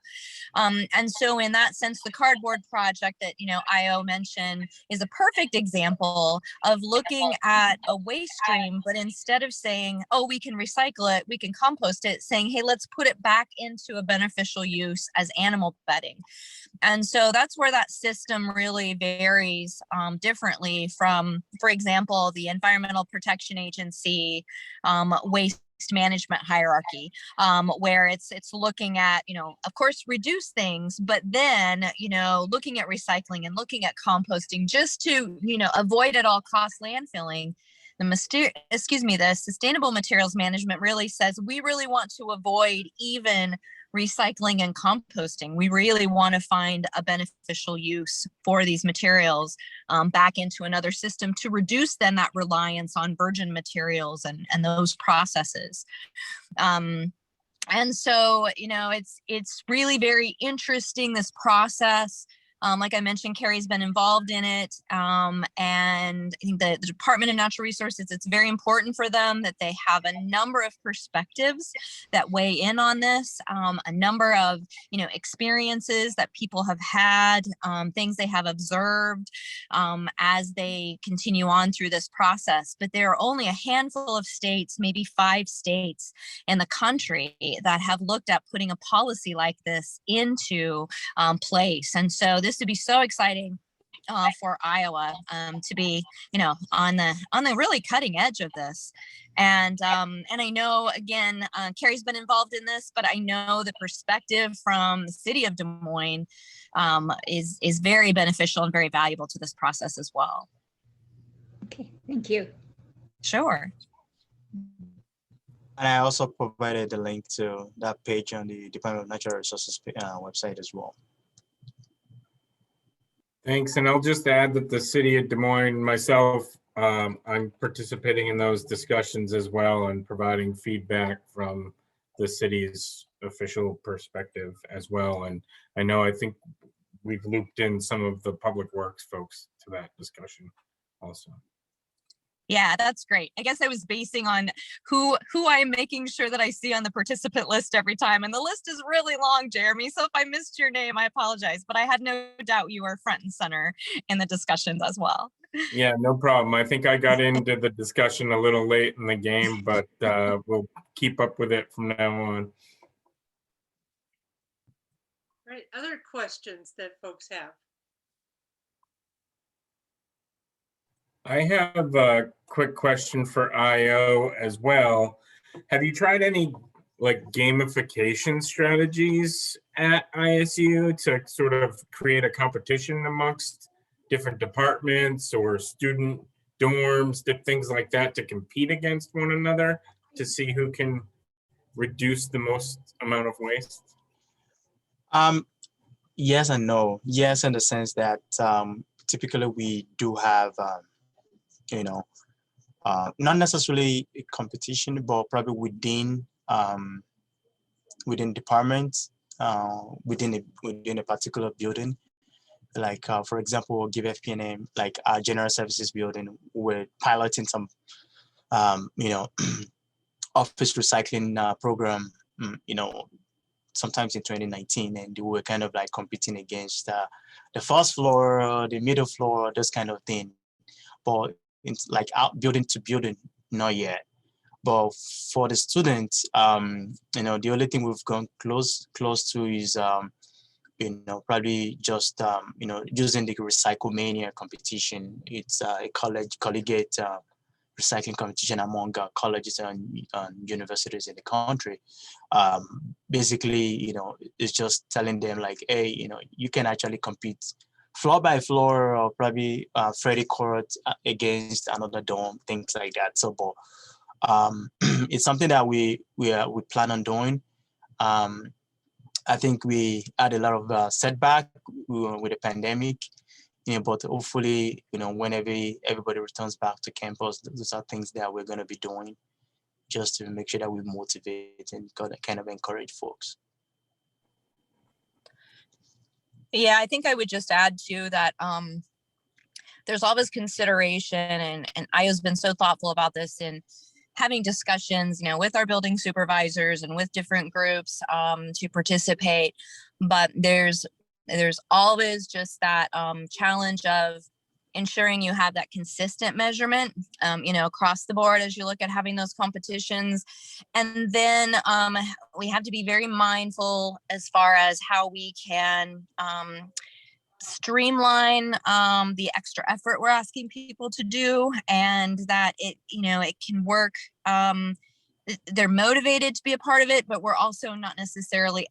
Speaker 6: And so in that sense, the cardboard project that, IO mentioned is a perfect example of looking at a waste stream, but instead of saying, oh, we can recycle it, we can compost it, saying, hey, let's put it back into a beneficial use as animal bedding. And so that's where that system really varies differently from, for example, the Environmental Protection Agency waste management hierarchy, where it's looking at, of course, reduce things, but then, looking at recycling and looking at composting just to, avoid at all costs landfilling. The sustainable materials management really says we really want to avoid even recycling and composting. We really want to find a beneficial use for these materials back into another system to reduce then that reliance on virgin materials and those processes. And so, it's really very interesting, this process. Like I mentioned, Carrie's been involved in it. And I think the Department of Natural Resources, it's very important for them that they have a number of perspectives that weigh in on this, a number of, experiences that people have had, things they have observed as they continue on through this process. But there are only a handful of states, maybe 5 states in the country that have looked at putting a policy like this into place. And so this would be so exciting for Iowa to be, on the really cutting edge of this. And I know, again, Carrie's been involved in this, but I know the perspective from the city of Des Moines is very beneficial and very valuable to this process as well.
Speaker 5: Okay, thank you.
Speaker 6: Sure.
Speaker 3: And I also provided the link to that page on the Department of Natural Resources website as well.
Speaker 2: Thanks, and I'll just add that the city of Des Moines, myself, I'm participating in those discussions as well and providing feedback from the city's official perspective as well. And I think we've looped in some of the public works folks to that discussion also.
Speaker 6: Yeah, that's great. I guess I was basing on who I'm making sure that I see on the participant list every time. And the list is really long, Jeremy. So if I missed your name, I apologize. But I had no doubt you were front and center in the discussions as well.
Speaker 2: Yeah, no problem. I think I got into the discussion a little late in the game, but we'll keep up with it from now on.
Speaker 1: Right, other questions that folks have?
Speaker 2: I have a quick question for IO as well. Have you tried any gamification strategies at ISU to sort of create a competition amongst different departments or student dorms, things like that, to compete against one another to see who can reduce the most amount of waste?
Speaker 3: Yes and no. Yes, in the sense that typically we do have not necessarily a competition, but probably within departments, within a particular building. Like for example, we'll give FPNM, like our general services building, we're piloting some office recycling program, sometimes in 2019, and we were kind of like competing against the first floor, the middle floor, this kind of thing. But it's like out building to building, not yet. But for the students, the only thing we've gone close to is probably just using the Recycle Mania competition. It's a collegiate recycling competition among colleges and universities in the country. Basically, it's just telling them like, hey, you can actually compete floor by floor, or probably Freddy court against another dorm, things like that. So, but it's something that we plan on doing. I think we had a lot of setback with the pandemic, but hopefully, whenever everybody returns back to campus, those are things that we're going to be doing just to make sure that we motivate and kind of encourage folks.
Speaker 6: Yeah, I think I would just add too that there's always consideration, and IO's been so thoughtful about this in having discussions, with our building supervisors and with different groups to participate. But there's always just that challenge of ensuring you have that consistent measurement, across the board as you look at having those competitions. And then we have to be very mindful as far as how we can streamline the extra effort we're asking people to do, and that it can work. They're motivated to be a part of it, but we're also not necessarily,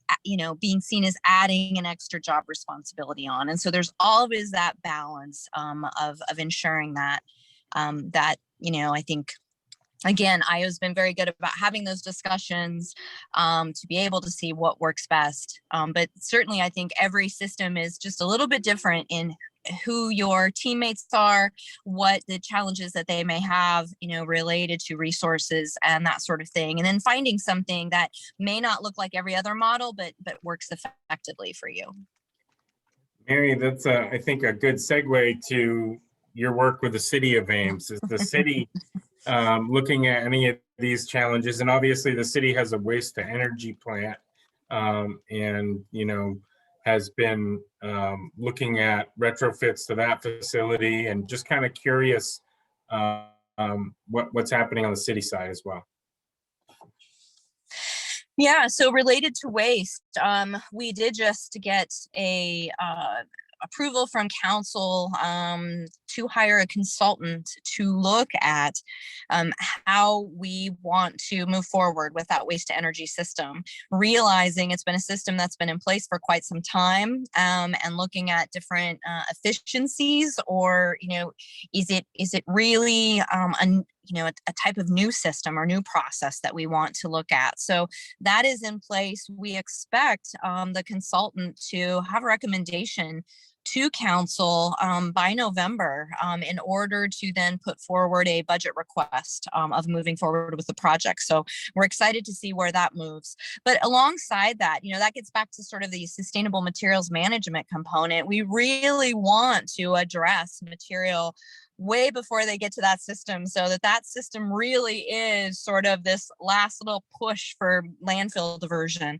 Speaker 6: being seen as adding an extra job responsibility on. And so there's always that balance of ensuring that, I think, again, IO's been very good about having those discussions to be able to see what works best. But certainly, I think every system is just a little bit different in who your teammates are, what the challenges that they may have, related to resources and that sort of thing. And then finding something that may not look like every other model, but works effectively for you.
Speaker 2: Mary, that's I think a good segue to your work with the city of Ames. Is the city looking at any of these challenges? And obviously the city has a waste to energy plant, and has been looking at retrofits to that facility, and just kind of curious what's happening on the city side as well.
Speaker 6: Yeah, so related to waste, we did just get a approval from council to hire a consultant to look at how we want to move forward with that waste to energy system, realizing it's been a system that's been in place for quite some time, and looking at different efficiencies, or is it really a type of new system or new process that we want to look at. So that is in place. We expect the consultant to have a recommendation to council by November in order to then put forward a budget request of moving forward with the project. So we're excited to see where that moves. But alongside that, that gets back to sort of the sustainable materials management component. We really want to address material way before they get to that system, so that system really is sort of this last little push for landfill diversion,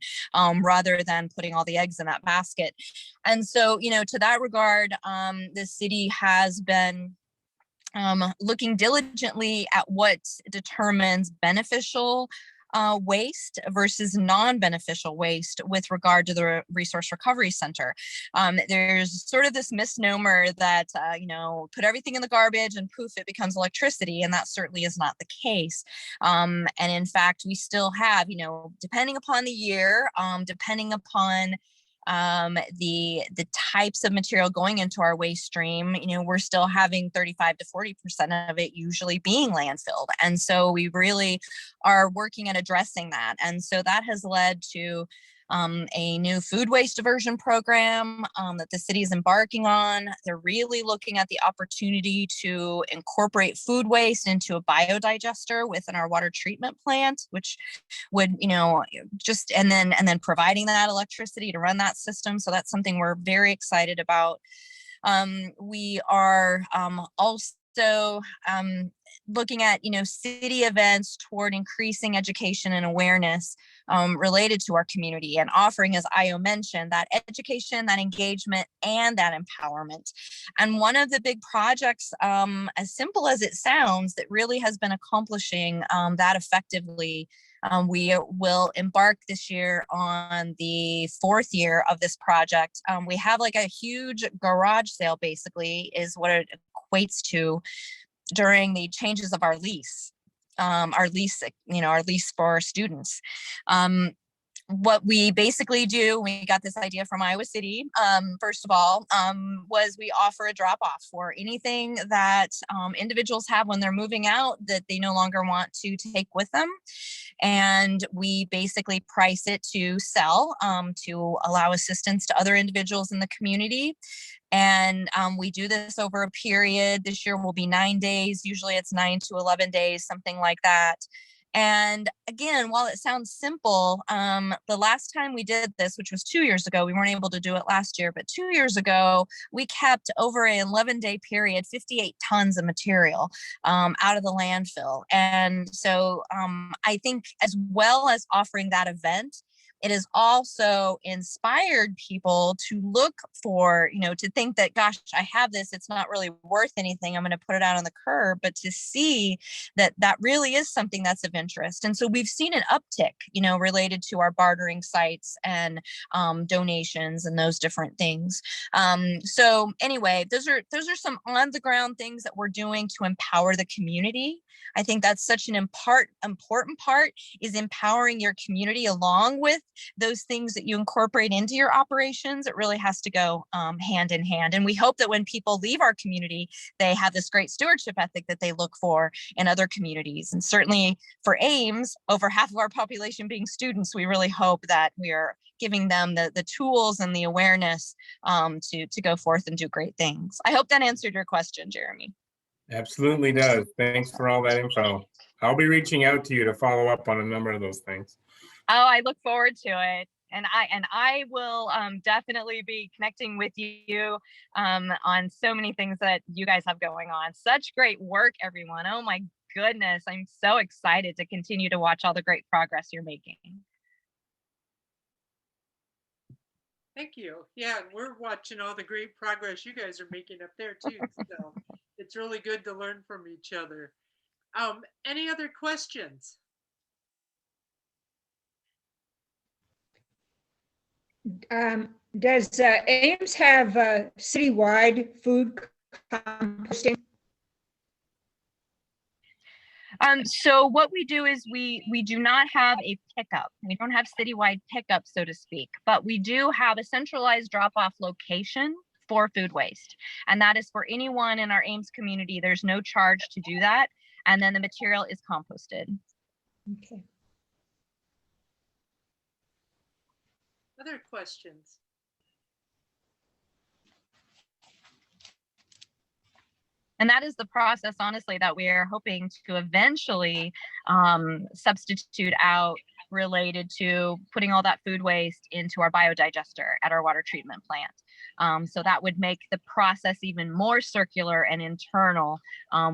Speaker 6: rather than putting all the eggs in that basket. And so, to that regard, the city has been looking diligently at what determines beneficial waste versus non-beneficial waste with regard to the Resource Recovery Center. There's sort of this misnomer that, put everything in the garbage and poof, it becomes electricity. And that certainly is not the case. And in fact, we still have, depending upon the year, depending upon the types of material going into our waste stream, we're still having 35 to 40% of it usually being landfilled. And so we really are working at addressing that. And so that has led to a new food waste diversion program that the city is embarking on. They're really looking at the opportunity to incorporate food waste into a biodigester within our water treatment plant, which would, and then providing that electricity to run that system. So that's something we're very excited about. We are also looking at, city events toward increasing education and awareness related to our community, and offering, as Io mentioned, that education, that engagement, and that empowerment. And one of the big projects, as simple as it sounds, that really has been accomplishing that effectively. We will embark this year on the 4th year of this project. We have like a huge garage sale, basically, is what it equates to, during the changes of our lease for our students. What we basically do, we got this idea from Iowa City, first of all, was we offer a drop off for anything that individuals have when they're moving out that they no longer want to take with them. And we basically price it to sell, to allow assistance to other individuals in the community. And we do this over a period. This year will be 9 days. Usually it's 9 to 11 days, something like that. And again, while it sounds simple, the last time we did this, which was 2 years ago, we weren't able to do it last year, but 2 years ago, we kept over an 11-day period, 58 tons of material out of the landfill. And so I think as well as offering that event, it has also inspired people to look for, to think that, gosh, I have this, it's not really worth anything, I'm going to put it out on the curb, but to see that that really is something that's of interest. And so we've seen an uptick, related to our bartering sites and donations and those different things. So anyway, those are some on the ground things that we're doing to empower the community. I think that's such an important part, is empowering your community along with those things that you incorporate into your operations. It really has to go hand in hand. And we hope that when people leave our community, they have this great stewardship ethic that they look for in other communities. And certainly for Ames, over half of our population being students, we really hope that we are giving them the tools and the awareness to go forth and do great things. I hope that answered your question, Jeremy.
Speaker 2: Absolutely does. Thanks for all that info. I'll be reaching out to you to follow up on a number of those things.
Speaker 6: Oh, I look forward to it. And I will definitely be connecting with you on so many things that you guys have going on. Such great work, everyone. Oh my goodness. I'm so excited to continue to watch all the great progress you're making.
Speaker 1: Thank you. Yeah, and we're watching all the great progress you guys are making up there too. So it's really good to learn from each other. Any other questions?
Speaker 5: Does Ames have citywide food composting?
Speaker 6: So what we do is we do not have a pickup. We don't have citywide pickup, so to speak, but we do have a centralized drop-off location for food waste. And that is for anyone in our Ames community. There's no charge to do that. And then the material is composted.
Speaker 5: Okay.
Speaker 1: Other questions?
Speaker 6: And that is the process, honestly, that we are hoping to eventually substitute out, related to putting all that food waste into our biodigester at our water treatment plant. So that would make the process even more circular and internal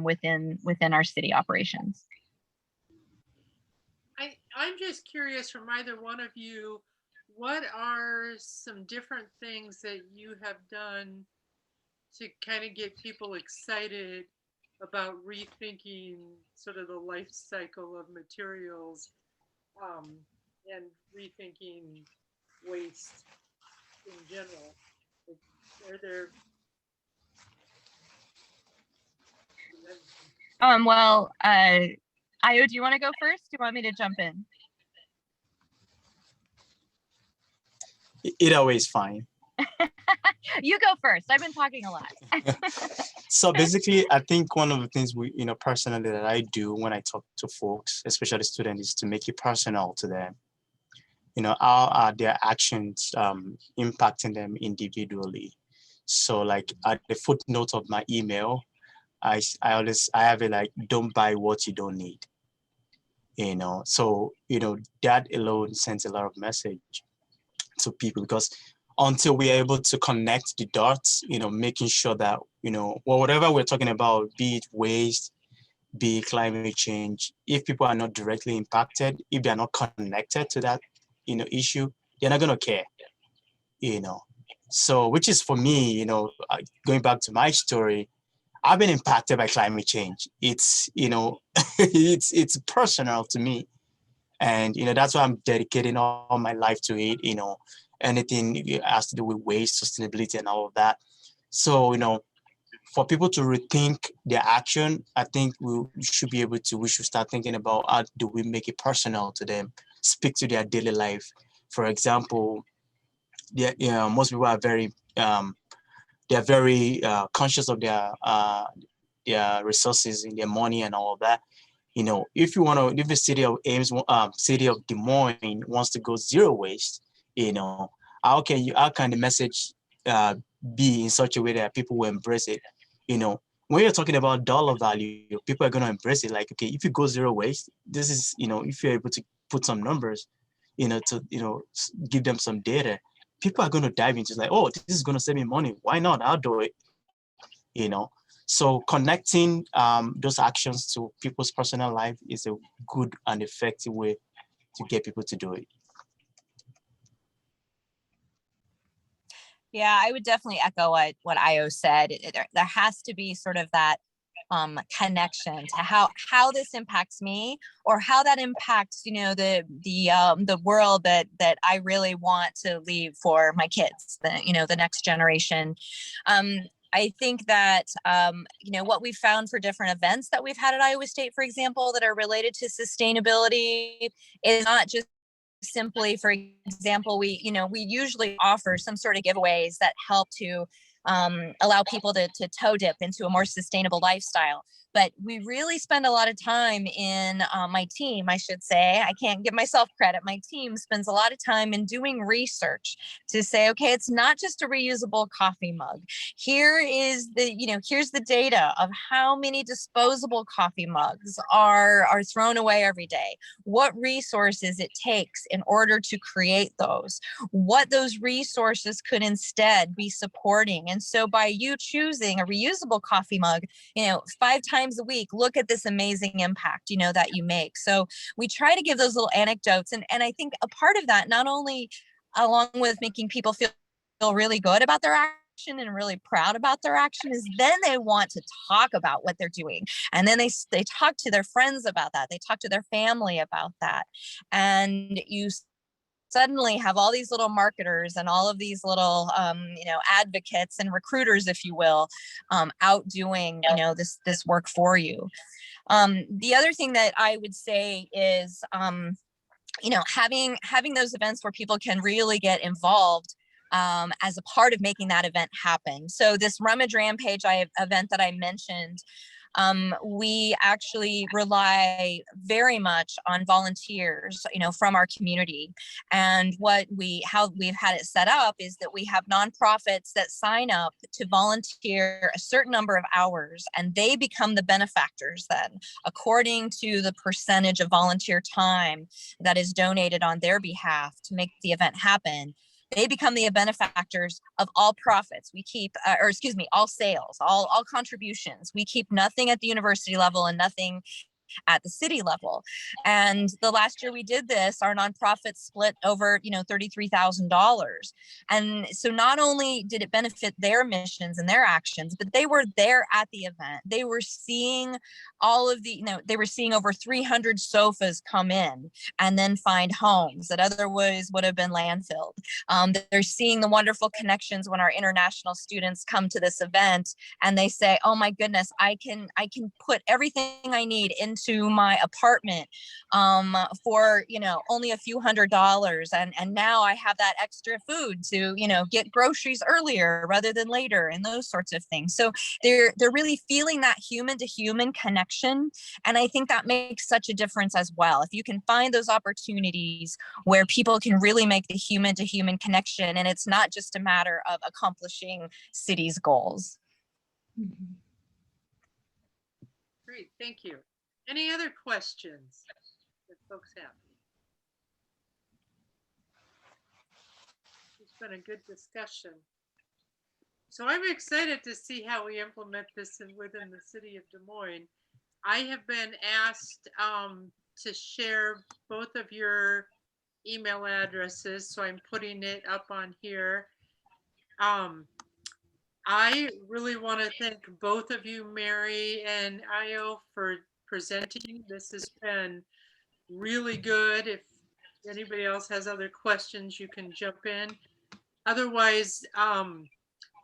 Speaker 6: within our city operations.
Speaker 1: I'm just curious from either one of you, what are some different things that you have done to kind of get people excited about rethinking sort of the life cycle of materials and rethinking waste in general? Are there?
Speaker 6: Well, Ayo, do you want to go first? Do you want me to jump in?
Speaker 3: Either way is fine.
Speaker 6: You go first. I've been talking a lot.
Speaker 3: So basically, I think one of the things personally that I do when I talk to folks, especially students, is to make it personal to them. How are their actions impacting them individually? So like at the footnote of my email, I have it like, don't buy what you don't need. So that alone sends a lot of message to people, because until we are able to connect the dots, making sure that, whatever we're talking about, be it waste, be it climate change, if people are not directly impacted, if they're not connected to that, issue, they're not going to care, So, which is for me, going back to my story, I've been impacted by climate change. It's, it's personal to me. And, that's why I'm dedicating all my life to it, anything has to do with waste, sustainability, and all of that. So, for people to rethink their action, I think we should start thinking about how do we make it personal to them, speak to their daily life. For example, most people are very, they're very conscious of their resources and their money and all of that. If the city of Ames, city of Des Moines wants to go zero waste, how can the message be in such a way that people will embrace it? when you're talking about dollar value, people are going to embrace it. Like, okay, if you go zero waste, this is, if you're able to put some numbers, to, give them some data, people are going to dive into like, oh, this is going to save me money. Why not? I'll do it, you know? So connecting those actions to people's personal life is a good and effective way to get people to do it.
Speaker 6: Yeah, I would definitely echo what Io said. There has to be sort of that connection to how this impacts me, or how that impacts, the world that I really want to leave for my kids, the next generation. I think that, what we've found for different events that we've had at Iowa State, for example, that are related to sustainability is not just simply, for example, we usually offer some sort of giveaways that help to allow people to toe dip into a more sustainable lifestyle. But we really spend a lot of time in my team, I should say. I can't give myself credit. My team spends a lot of time in doing research to say, okay, it's not just a reusable coffee mug. Here's the data of how many disposable coffee mugs are thrown away every day, what resources it takes in order to create those, what those resources could instead be supporting. And so by you choosing a reusable coffee mug, 5 times a week, look at this amazing impact, that you make. So we try to give those little anecdotes. And I think a part of that, not only along with making people feel really good about their action and really proud about their action, is then they want to talk about what they're doing. And then they talk to their friends about that. They talk to their family about that. And you suddenly have all these little marketers and all of these little, advocates and recruiters, if you will, out doing, this work for you. The other thing that I would say is, having those events where people can really get involved as a part of making that event happen. So this Rummage Rampage event that I mentioned, we actually rely very much on volunteers, from our community. And how we've had it set up is that we have nonprofits that sign up to volunteer a certain number of hours, and they become the benefactors then, according to the percentage of volunteer time that is donated on their behalf to make the event happen. They become the benefactors of all profits. We keep, all sales, all contributions. We keep nothing at the university level and nothing at the city level. And the last year we did this, our nonprofit split over, $33,000. And so not only did it benefit their missions and their actions, but they were there at the event. They were seeing all of the, they were seeing over 300 sofas come in and then find homes that otherwise would have been landfilled. They're seeing the wonderful connections when our international students come to this event and they say, oh my goodness, I can put everything I need into my apartment for only a few $100s, and now I have that extra food to get groceries earlier rather than later, and those sorts of things. So they're really feeling that human to human connection, and I think that makes such a difference as well. If you can find those opportunities where people can really make the human to human connection, and it's not just a matter of accomplishing city's goals.
Speaker 1: Great, thank you. Any other questions that folks have? It's been a good discussion. So I'm excited to see how we implement this within the city of Des Moines. I have been asked to share both of your email addresses, so I'm putting it up on here. I really want to thank both of you, Mary and Io, for presenting. This has been really good. If anybody else has other questions, you can jump in. Otherwise,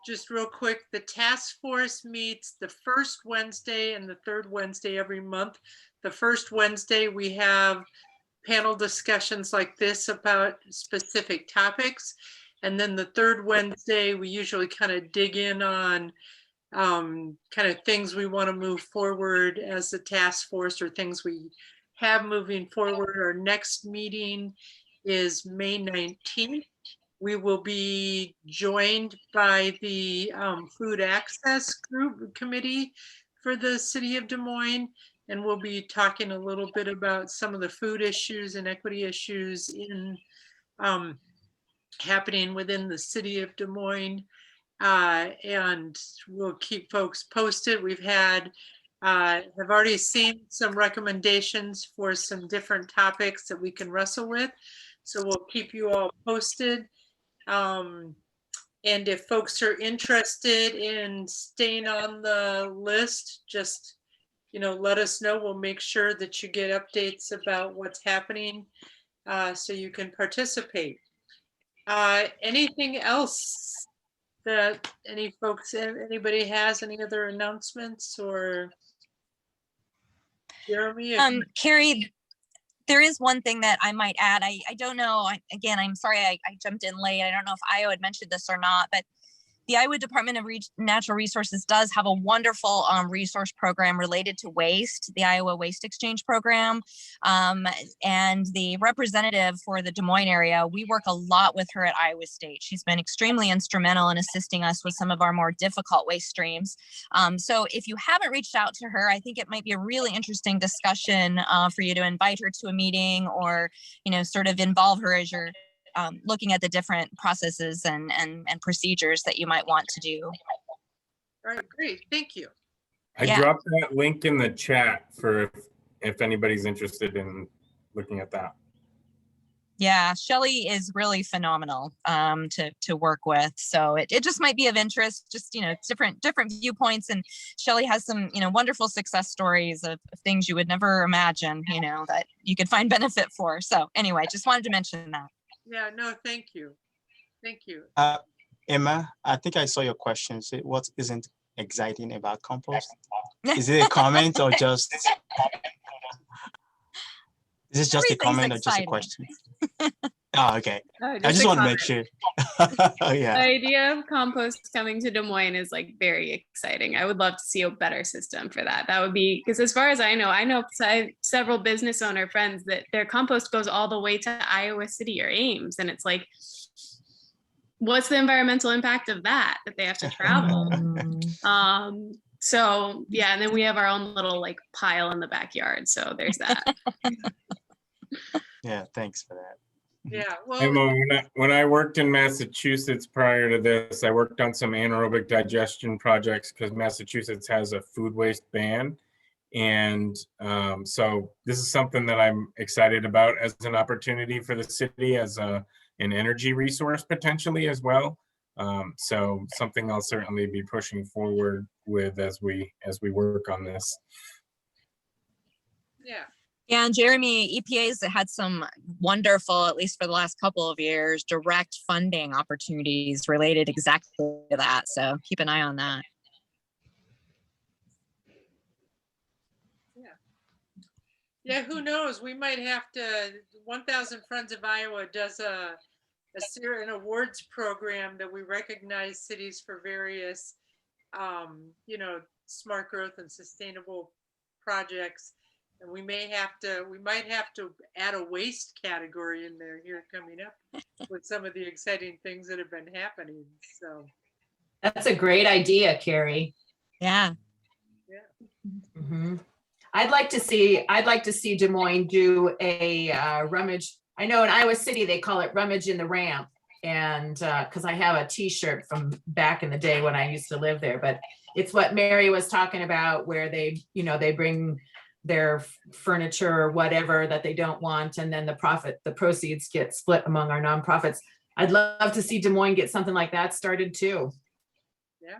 Speaker 1: just real quick, the task force meets the first Wednesday and the third Wednesday every month. The first Wednesday, we have panel discussions like this about specific topics. And then the third Wednesday, we usually kind of dig in on kind of things we want to move forward as a task force, or things we have moving forward. Our next meeting is May 19th. We will be joined by the Food Access Group Committee for the City of Des Moines. And we'll be talking a little bit about some of the food issues and equity issues in happening within the City of Des Moines. And we'll keep folks posted. We've had, have already seen some recommendations for some different topics that we can wrestle with. So we'll keep you all posted. And if folks are interested in staying on the list, just, let us know. We'll make sure that you get updates about what's happening so you can participate. Anything else that anybody has, any other announcements or Jeremy?
Speaker 6: Carrie, there is one thing that I might add. I don't know. Again, I'm sorry I jumped in late. I don't know if Iowa had mentioned this or not, but the Iowa Department of Natural Resources does have a wonderful resource program related to waste, the Iowa Waste Exchange Program. And the representative for the Des Moines area, we work a lot with her at Iowa State. She's been extremely instrumental in assisting us with some of our more difficult waste streams. So if you haven't reached out to her, I think it might be a really interesting discussion for you to invite her to a meeting or, sort of involve her as you're looking at the different processes and procedures that you might want to do.
Speaker 1: All right, great, thank you.
Speaker 2: I dropped that link in the chat for if anybody's interested in looking at that.
Speaker 6: Yeah, Shelley is really phenomenal to work with. So it just might be of interest, just, different viewpoints. And Shelley has some, wonderful success stories of things you would never imagine, that you could find benefit for. So anyway, just wanted to mention that.
Speaker 1: Yeah, no, thank you. Thank you.
Speaker 3: Emma, I think I saw your question. Say, what isn't exciting about compost? Is it a comment or just? Is this just a comment or just a question? Oh, okay. I just want to make sure. Yeah.
Speaker 7: The idea of compost coming to Des Moines is very exciting. I would love to see a better system for that. That would be, because as far as I know several business owner friends that their compost goes all the way to Iowa City or Ames. And it's what's the environmental impact of that they have to travel? So yeah, and then we have our own little pile in the backyard. So there's that.
Speaker 3: Yeah, thanks for that.
Speaker 1: Yeah, well,
Speaker 2: Emma, when I worked in Massachusetts prior to this, I worked on some anaerobic digestion projects because Massachusetts has a food waste ban. And so this is something that I'm excited about as an opportunity for the city as an energy resource potentially as well. So something I'll certainly be pushing forward with as we work on this.
Speaker 1: yeah.
Speaker 6: Yeah, and Jeremy, EPA's had some wonderful, at least for the last couple of years, direct funding opportunities related exactly to that. So keep an eye on that.
Speaker 1: Yeah, who knows? We might have to, 1,000 Friends of Iowa does an awards program that we recognize cities for various, smart growth and sustainable projects. And we might have to add a waste category in there here coming up with some of the exciting things that have been happening. So
Speaker 4: That's a great idea, Carrie.
Speaker 6: Yeah.
Speaker 4: Mm-hmm. I'd like to see Des Moines do a rummage. I know in Iowa City, they call it rummage in the ramp. And because I have a t-shirt from back in the day when I used to live there, but it's what Mary was talking about where they bring their furniture or whatever that they don't want. And then the proceeds get split among our nonprofits. I'd love to see Des Moines get something like that started too.
Speaker 1: yeah.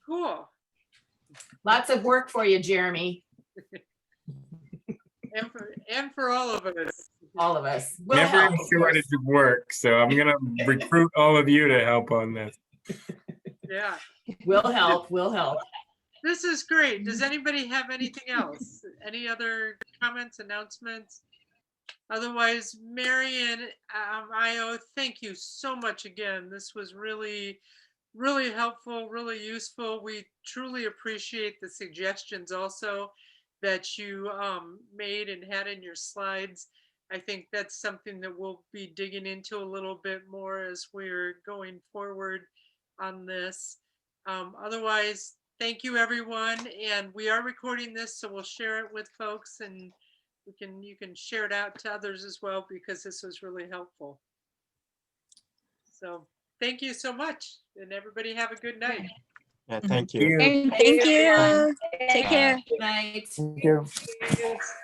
Speaker 1: Cool.
Speaker 4: Lots of work for you, Jeremy.
Speaker 1: And for all of us.
Speaker 4: All of us. We'll
Speaker 2: Never
Speaker 4: help,
Speaker 2: a
Speaker 4: of course.
Speaker 2: shortage of work, so I'm gonna recruit all of you to help on this.
Speaker 1: Yeah.
Speaker 4: We'll help. We'll help.
Speaker 1: This is great. Does anybody have anything else? Any other comments, announcements? Otherwise, Marion, Io, thank you so much again. This was really, really helpful, really useful. We truly appreciate the suggestions also that you made and had in your slides. I think that's something that we'll be digging into a little bit more as we're going forward on this. Otherwise, thank you, everyone. And we are recording this, so we'll share it with folks, and you can share it out to others as well, because this was really helpful. So thank you so much, and everybody have a good night.
Speaker 3: Yeah, thank you.
Speaker 5: Thank
Speaker 6: Thank
Speaker 5: you.
Speaker 6: you. Take care.
Speaker 4: Night.
Speaker 2: Thank you.
Speaker 1: Yes.